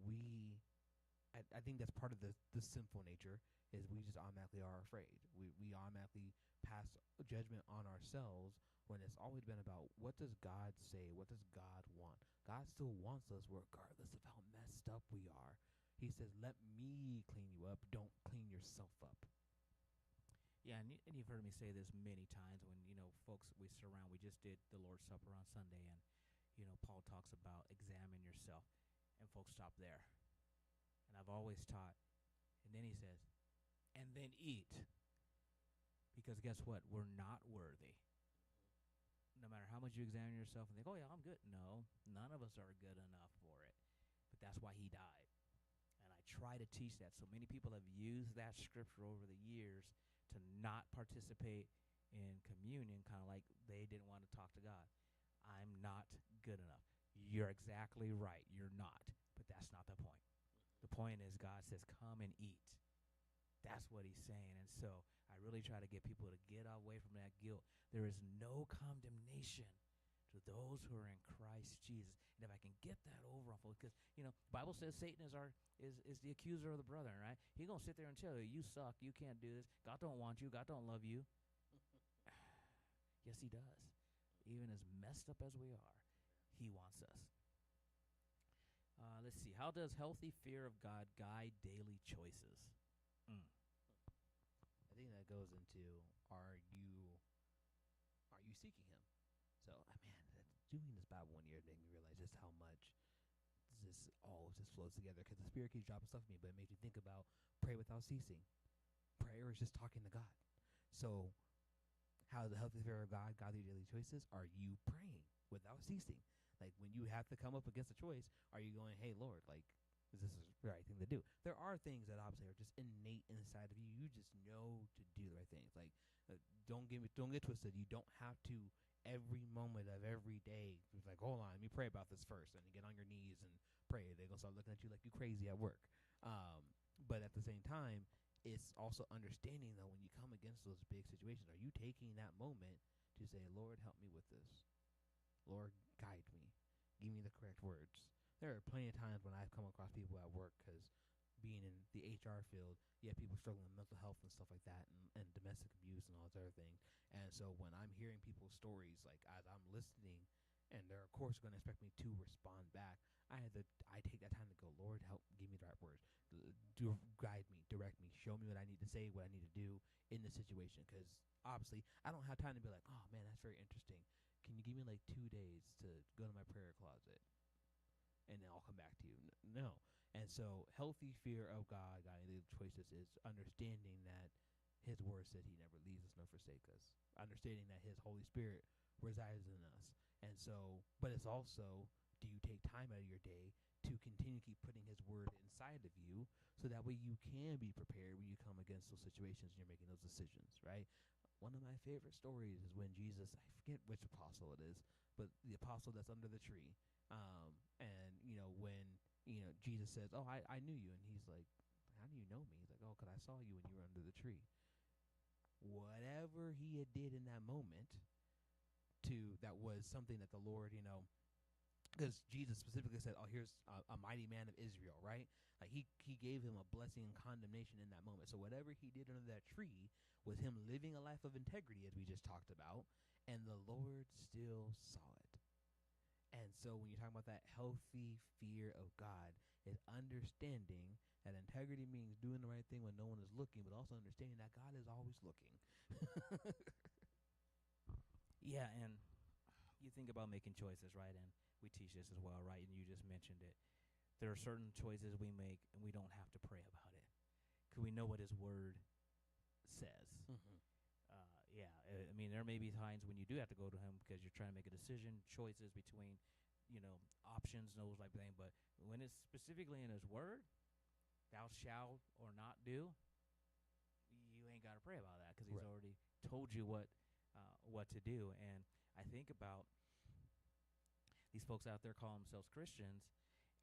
I think that's part of the sinful nature is we just automatically are afraid. We automatically pass judgment on ourselves when it's always been about what does God say? What does God want? God still wants us regardless of how messed up we are. He says, let me clean you up. Don't clean yourself up. Yeah, and you've heard me say this many times when, folks we surround. We just did the Lord's Supper on Sunday, and, Paul talks about examine yourself, and folks stop there. And I've always taught, and then he says, and then eat. Because guess what? We're not worthy. No matter how much you examine yourself and think, oh, yeah, I'm good. No, none of us are good enough for it. But that's why he died. And I try to teach that. So many people have used that scripture over the years to not participate in communion, kind of like they didn't want to talk to God. I'm not good enough. You're exactly right. You're not. But that's not the point. The point is God says, come and eat. That's what he's saying. And so I really try to get people to get away from that guilt. There is no condemnation to those who are in Christ Jesus. And if I can get that over on folks, because, Bible says Satan is the accuser of the brethren, right? He's going to sit there and tell you, you suck, you can't do this, God don't want you, God don't love you. Yes, he does. Even as messed up as we are, he wants us. Let's see. How does healthy fear of God guide daily choices? I think that goes into are you seeking him? So, doing this Bible 1 year made me realize just how much this all just flows together because the Spirit keeps dropping stuff in me, but it makes me think about pray without ceasing. Prayer is just talking to God. So, how the healthy fear of God guide your daily choices? Are you praying without ceasing? Like when you have to come up against a choice, are you going, hey, Lord, like, is this the right thing to do? There are things that obviously are just innate inside of you. You just know to do the right things. Like, don't get twisted. You don't have to every moment of every day. It's like, hold on, let me pray about this first, and you get on your knees and pray. They're gonna start looking at you like you crazy at work. But at the same time, it's also understanding that when you come against those big situations, are you taking that moment to say, Lord, help me with this? Lord, guide me. Give me the correct words. There are plenty of times when I've come across people at work because being in the HR field, you have people struggling with mental health and stuff like that and domestic abuse and all those other things. And so when I'm hearing people's stories, like as I'm listening, and they're of course going to expect me to respond back, I take that time to go, Lord, help, give me the right words. Guide me, direct me, show me what I need to say, what I need to do in the situation. Because obviously I don't have time to be like, oh man, that's very interesting. Can you give me like 2 days to go to my prayer closet? And then I'll come back to you. No. And so healthy fear of God guiding the choices is understanding that his word said he never leaves us nor forsake us. Understanding that his Holy Spirit resides in us. And so, but it's also, do you take time out of your day to continue to keep putting his word inside of you so that way you can be prepared when you come against those situations and you're making those decisions, right? One of my favorite stories is when Jesus, I forget which apostle it is, but the apostle that's under the tree. And, when, Jesus says, oh, I knew you. And he's like, how do you know me? He's like, oh, because I saw you when you were under the tree. Whatever he had did in that moment that was something that the Lord, because Jesus specifically said, oh, here's a mighty man of Israel, right? Like he gave him a blessing and condemnation in that moment. So whatever he did under that tree was him living a life of integrity, as we just talked about, and the Lord still saw it. And so when you're talking about that healthy fear of God, is understanding that integrity means doing the right thing when no one is looking, but also understanding that God is always looking. Yeah, and you think about making choices, right? And we teach this as well, right? And you just mentioned it. There are certain choices we make, and we don't have to pray about it because we know what his word says. Mm-hmm. There may be times when you do have to go to him because you're trying to make a decision, choices between, options, those type of thing. But when it's specifically in his word, thou shalt or not do, you ain't got to pray about that because he's already told you what to do. And I think about these folks out there calling themselves Christians,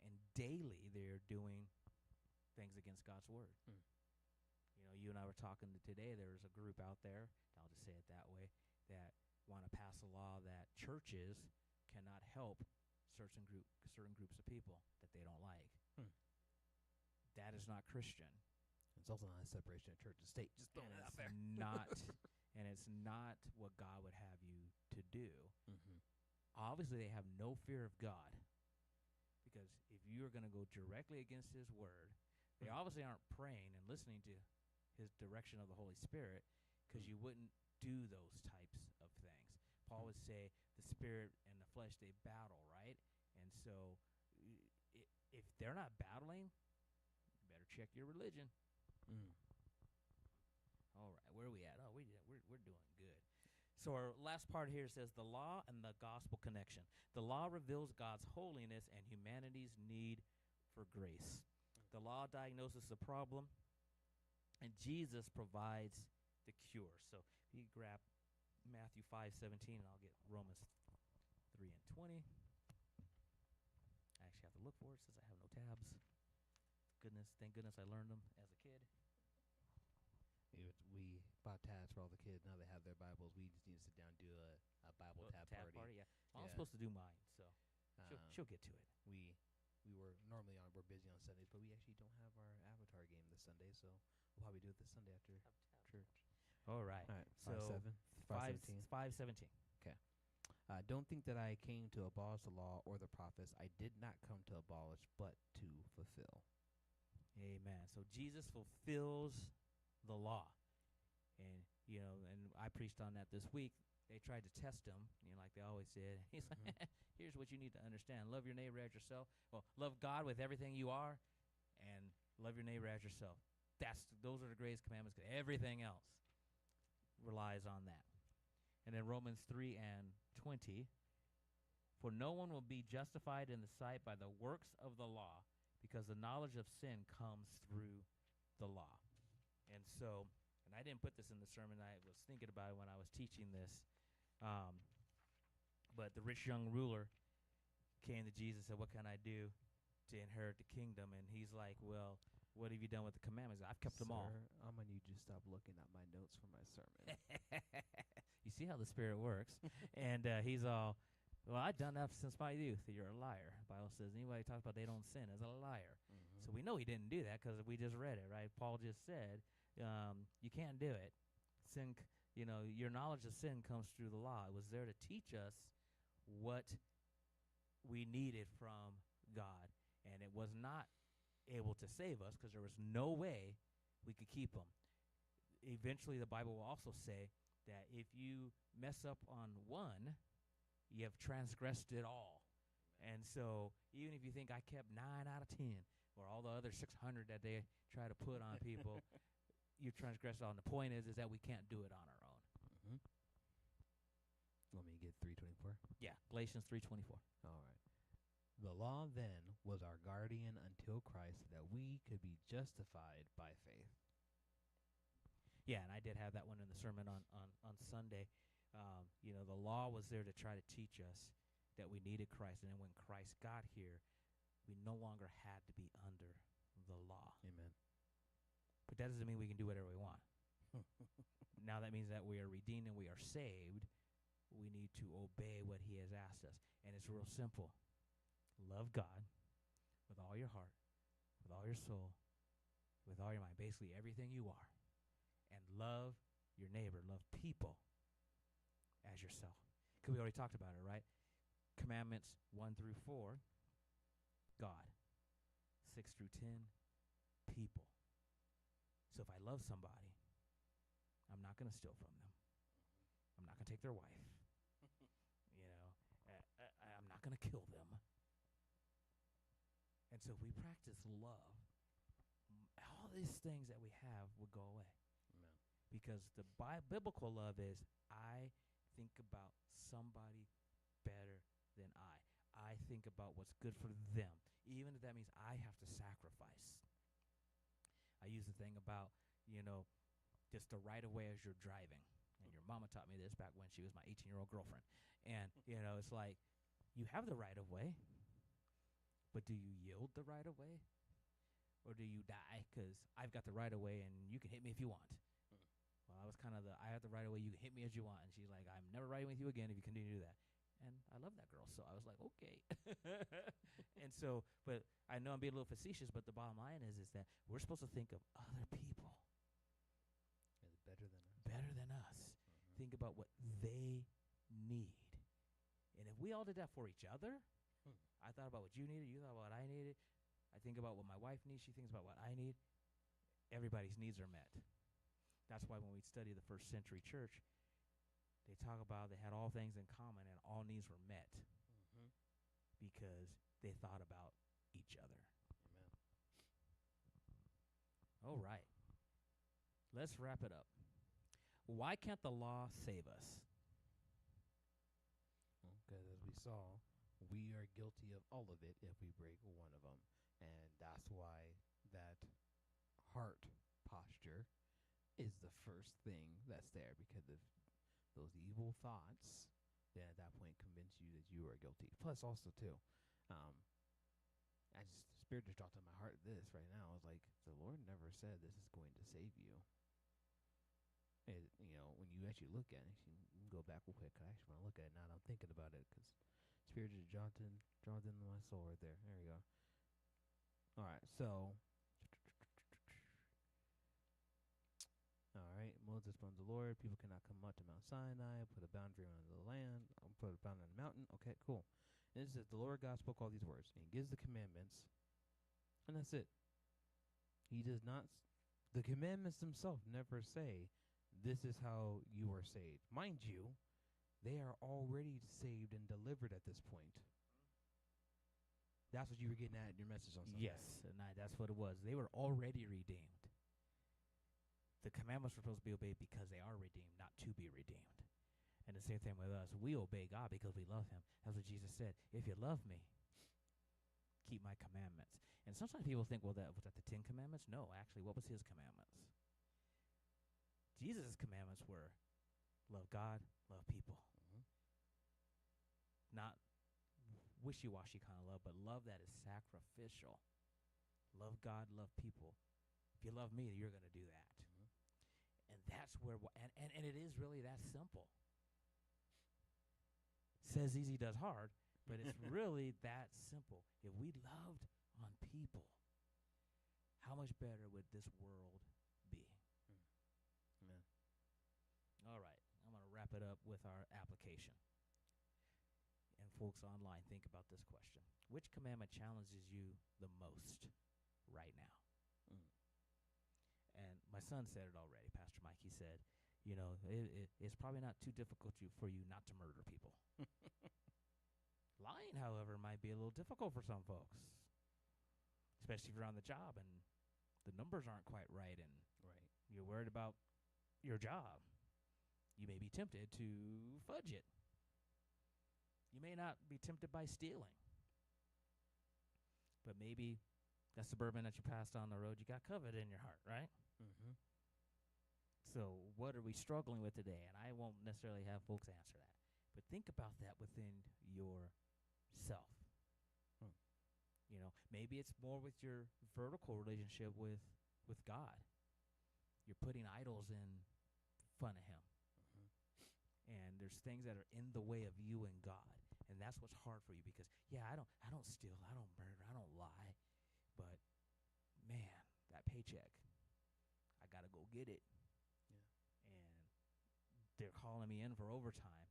and daily they're doing things against God's word. Mm. You and I were talking today. There's a group out there, I'll just say it that way, that want to pass a law that churches cannot help certain groups of people that they don't like. Hmm. That is not Christian. It's also not a separation of church and state. Just throwing it out there. And it's not what God would have you to do. Mm-hmm. Obviously, they have no fear of God, because if you are going to go directly against His word, they obviously aren't praying and listening to His direction of the Holy Spirit, because you wouldn't do those types of things. Paul would say the spirit and the flesh, they battle, right? And so if they're not battling, you better check your religion. Mm. All right, where are we at? Oh, we're doing good. So our last part here says the law and the gospel connection. The law reveals God's holiness and humanity's need for grace. The law diagnoses the problem, and Jesus provides the cure. So you grab Matthew 5:17, and I'll get Romans 3 and 20. I actually have to look for it since I have no tabs. Thank goodness I learned them as a kid. We bought tabs for all the kids. Now they have their Bibles. We just need to sit down and do a Bible tab party. Yeah. Mom's supposed to do mine, so she'll get to it. We're busy on Sundays, but we actually don't have our Avatar game this Sunday, so we'll probably do it this Sunday after church. All right. So 5:17. Okay. Don't think that I came to abolish the law or the prophets. I did not come to abolish, but to fulfill. Amen. So Jesus fulfills the law. And, and I preached on that this week. They tried to test him, like they always did. He's like, here's what you need to understand. Love your neighbor as yourself. Well, love God with everything you are, and love your neighbor as yourself. Those are the greatest commandments, because everything else relies on that. And then Romans 3 and 20, for no one will be justified in the sight by the works of the law, because the knowledge of sin comes through the law. And so, and I didn't put this in the sermon. I was thinking about it when I was teaching this. But the rich young ruler came to Jesus and said, what can I do to inherit the kingdom? And he's like, well, what have you done with the commandments? I've kept them all. I'm going to need you to stop looking at my notes for my sermon. You see how the Spirit works. And he's all, well, I've done that since my youth. You're a liar. The Bible says anybody talks about they don't sin is a liar. Mm-hmm. So we know he didn't do that, because we just read it, right? Paul just said, you can't do it. Sin, your knowledge of sin comes through the law. It was there to teach us what we needed from God. And it was not able to save us, because there was no way we could keep him. Eventually, the Bible will also say that if you mess up on one, you have transgressed it all. And so even if you think I kept 9 out of 10, or all the other 600 that they try to put on people, you transgressed all. And the point is that we can't do it on our own. Mm-hmm. Let me get 3:24. Yeah, Galatians 3:24. All right. The law then was our guardian until Christ, that we could be justified by faith. Yeah, and I did have that one in the sermon on Sunday. The law was there to try to teach us that we needed Christ. And then when Christ got here, we no longer had to be under the law. Amen. But that doesn't mean we can do whatever we want. Now that means that we are redeemed and we are saved. We need to obey what he has asked us. And it's real simple. Love God with all your heart, with all your soul, with all your mind, basically everything you are. And love your neighbor, love people as yourself. Because we already talked about it, right? Commandments 1 through 4, God. 6 through 10, people. So if I love somebody, I'm not going to steal from them. I'm not going to take their wife. I'm not going to kill them. And so if we practice love, all these things that we have will go away. Amen. Because the biblical love is, I think about somebody better than I. I think about what's good for them, even if that means I have to sacrifice. I use the thing about, just the right of way as you're driving. And your mama taught me this back when she was my 18-year-old girlfriend. And, it's like, you have the right of way, but do you yield the right of way? Or do you die? Because I've got the right of way, and you can hit me if you want. Well, I was kind of I have the right of way, you can hit me as you want. And she's like, I'm never riding with you again if you continue to do that. And I love that girl, so I was like, okay. And so, but I know I'm being a little facetious, but the bottom line is that we're supposed to think of other people It's better than us. better than us. Think about what they need. And if we all did that for each other, I thought about what you needed, you thought about what I needed, I think about what my wife needs, she thinks about what I need, everybody's needs are met. That's why when we study the first century church, they talk about they had all things in common and all needs were met because they thought about each other. Amen. All right. Let's wrap it up. Why can't the law save us? Because as we saw, we are guilty of all of it if we break one of them. And that's why that heart posture is the first thing that's there, because if those evil thoughts, then at that point convince you that you are guilty. Plus also too, Spirit just dropped in my heart this right now. I was like, the Lord never said this is going to save you. It, when you actually look at it, you can go back real quick. I actually want to look at it now that I'm thinking about it, because Spirit just dropped into my soul right there. There we go. All right, so. All right, Moses from the Lord. People cannot come up to Mount Sinai, put a boundary on the land, put a boundary on the mountain. Okay, cool. And it says the Lord God spoke all these words, and he gives the commandments, and that's it. He does not, the commandments themselves never say, this is how you are saved. Mind you, they are already saved and delivered at this point. That's what you were getting at in your message on Sunday. Yes, and that's what it was. They were already redeemed. The commandments were supposed to be obeyed because they are redeemed, not to be redeemed. And the same thing with us. We obey God because we love him. That's what Jesus said. If you love me, keep my commandments. And sometimes people think, well, was that the 10 Commandments? No, actually, what was his commandments? Jesus' commandments were love God, love people. Not wishy-washy kind of love, but love that is sacrificial. Love God, love people. If you love me, you're going to do that. And that's where, and it is really that simple. Says easy, does hard, but it's really that simple. If we loved on people, how much better would this world be? Amen. All right, I'm going to wrap it up with our application. And folks online, think about this question. Which commandment challenges you the most right now? And my son said it already, Pastor Mike. He said, it's probably not too difficult for you not to murder people. Lying, however, might be a little difficult for some folks, especially if you're on the job and the numbers aren't quite right and you're worried about your job. You may be tempted to fudge it. You may not be tempted by stealing, but maybe that Suburban that you passed on the road, you got covet in your heart, right? So what are we struggling with today? And I won't necessarily have folks answer that. But think about that within yourself. Maybe it's more with your vertical relationship with God. You're putting idols in front of him. And there's things that are in the way of you and God. And that's what's hard for you because, I don't steal, I don't murder, I don't lie. But, man, that paycheck, I got to go get it. And they're calling me in for overtime.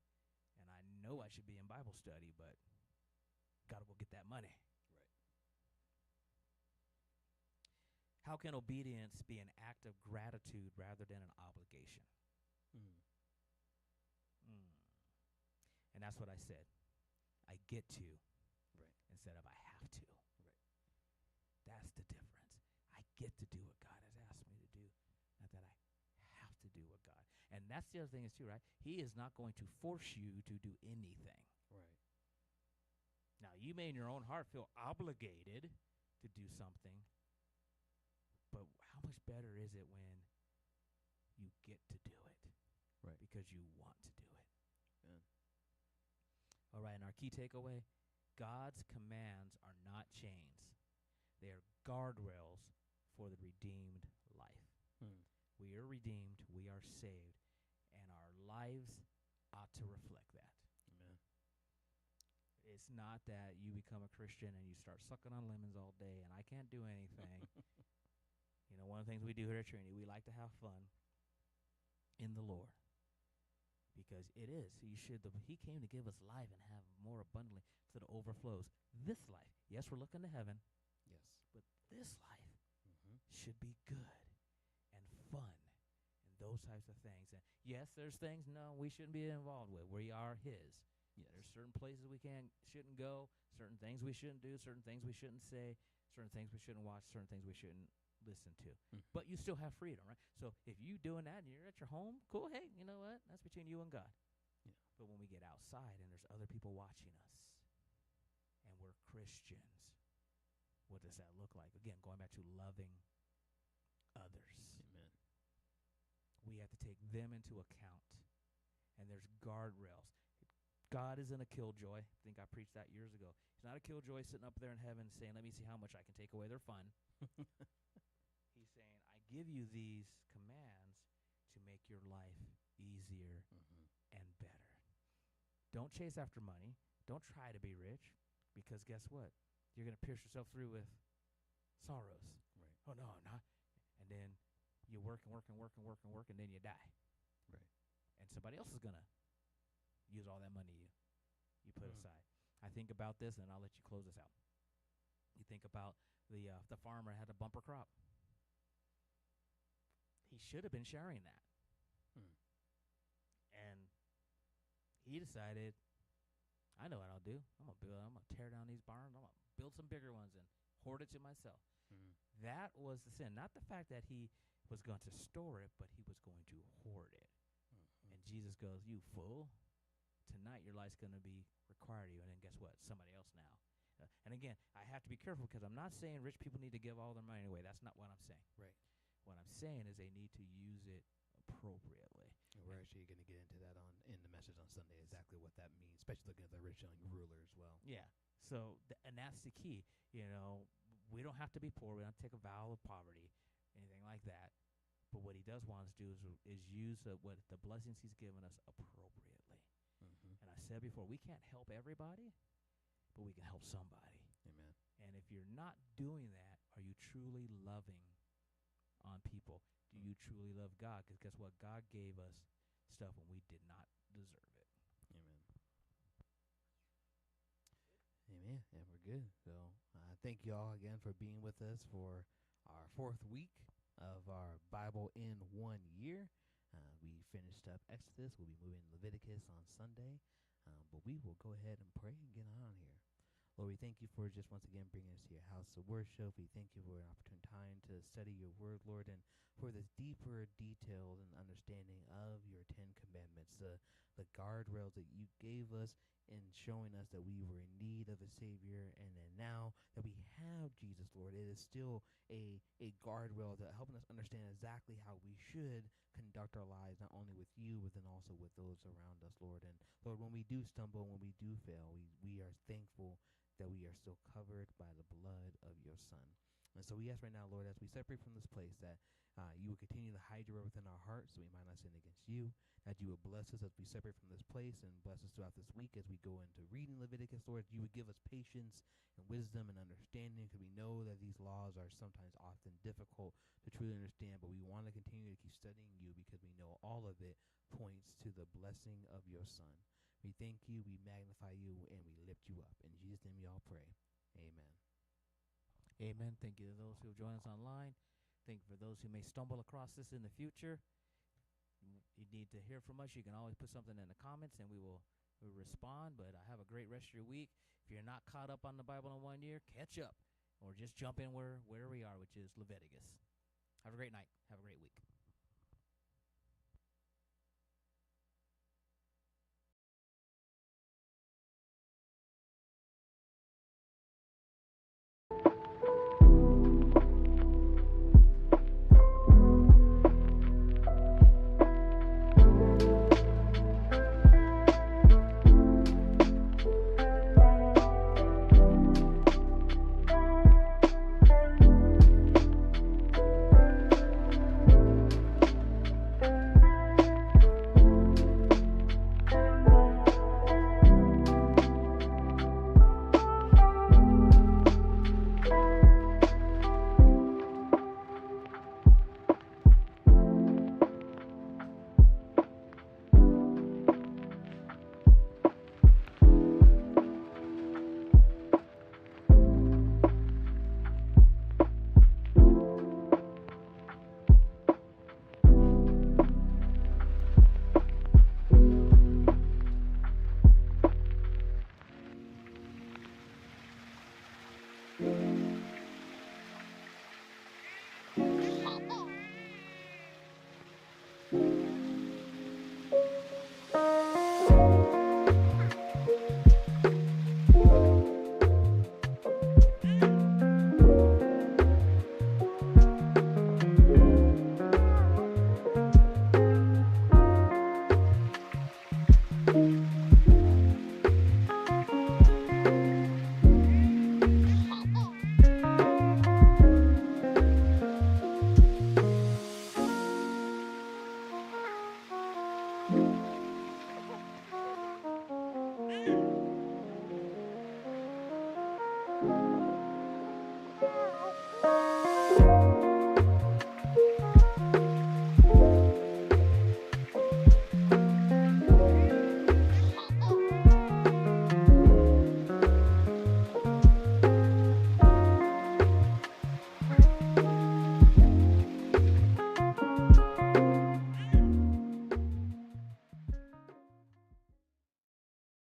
And I know I should be in Bible study, but got to go get that money. How can obedience be an act of gratitude rather than an obligation? And that's what I said. I get to instead of I have to. That's the difference. I get to do what God has asked me to do, not that I have to do what God. And that's the other thing is too, right? He is not going to force you to do anything. Now, you may in your own heart feel obligated to do something, but how much better is it when you get to do it because you want to do it? All right, and our key takeaway, God's commands are not chains. They are guardrails for the redeemed life. We are redeemed, we are saved, and our lives ought to reflect that. Amen. It's not that you become a Christian and you start sucking on lemons all day and I can't do anything. One of the things we do here at Trinity, we like to have fun in the Lord. Because it is. He came to give us life and have more abundantly so that it overflows. This life, yes, we're looking to heaven. Yes. But this life should be good and fun and those types of things. And yes, there's things we shouldn't be involved with. We are His. Yes. There's certain places we shouldn't go, certain things we shouldn't do, certain things we shouldn't say, certain things we shouldn't watch, certain things we shouldn't listen to. But you still have freedom, right? So if you doing that and you're at your home, cool. Hey, you know what? That's between you and God. Yeah. But when we get outside and there's other people watching us and we're Christians, what does that look like? Again, going back to loving others. Amen. We have to take them into account. And there's guardrails. God isn't a killjoy. I think I preached that years ago. He's not a killjoy sitting up there in heaven saying, let me see how much I can take away their fun. He's saying, I give you these commands to make your life easier and better. Don't chase after money. Don't try to be rich, because guess what? You're going to pierce yourself through with sorrows. Right. Oh, no, I'm not. And then you work, and then you die. Right. And somebody else is going to use all that money you put aside. I think about this, and I'll let you close this out. You think about the farmer had a bumper crop. He should have been sharing that. And he decided, I know what I'll do. I'm gonna tear down these barns. I'm gonna build some bigger ones and hoard it to myself. That was the sin. Not the fact that he was going to store it, but he was going to hoard it. And Jesus goes, you fool. Tonight your life's going to be required of you. And then guess what? Somebody else now. And again, I have to be careful, because I'm not saying rich people need to give all their money away. That's not what I'm saying. Right. What I'm saying is they need to use it appropriately. And we're actually going to get into that in the message on Sunday, exactly what that means, especially looking at the rich young ruler as well. Yeah. So, and that's the key. We don't have to be poor. We don't take a vow of poverty, anything like that. But what he does want us to do is use what the blessings he's given us appropriately. And I said before, we can't help everybody, but we can help somebody. Amen. And if you're not doing that, are you truly loving on people? Do you truly love God? Because guess what? God gave us stuff when we did not deserve it. Amen. Amen. And we're good. So thank you all again for being with us for our 4th week of our Bible in 1 year. We finished up Exodus. We'll be moving Leviticus on Sunday. But we will go ahead and pray and get on here. Lord, we thank you for just once again bringing us to your house of worship. We thank you for an opportune time to study your word, Lord, and for this deeper detail and understanding of your 10 commandments, the guardrails that you gave us in showing us that we were in need of a Savior, and then now that we have Jesus, Lord, it is still a guardrail that helping us understand exactly how we should conduct our lives, not only with you, but then also with those around us, Lord. And Lord, when we do stumble, when we do fail, we are thankful that we are still covered by the blood of your Son. And so we ask right now, Lord, as we separate from this place, that you will continue to hide your word within our hearts so we might not sin against you, that you would bless us as we separate from this place and bless us throughout this week as we go into reading Leviticus, Lord. You would give us patience and wisdom and understanding, because we know that these laws are sometimes often difficult to truly understand, but we want to continue to keep studying you because we know all of it points to the blessing of your Son. We thank you, we magnify you, and we lift you up. In Jesus' name we all pray. Amen. Amen. Thank you to those who have joined us online. Thank you for those who may stumble across this in the future. You need to hear from us. You can always put something in the comments, and we'll respond. But have a great rest of your week. If you're not caught up on the Bible in 1 year, catch up. Or just jump in where we are, which is Leviticus. Have a great night. Have a great week.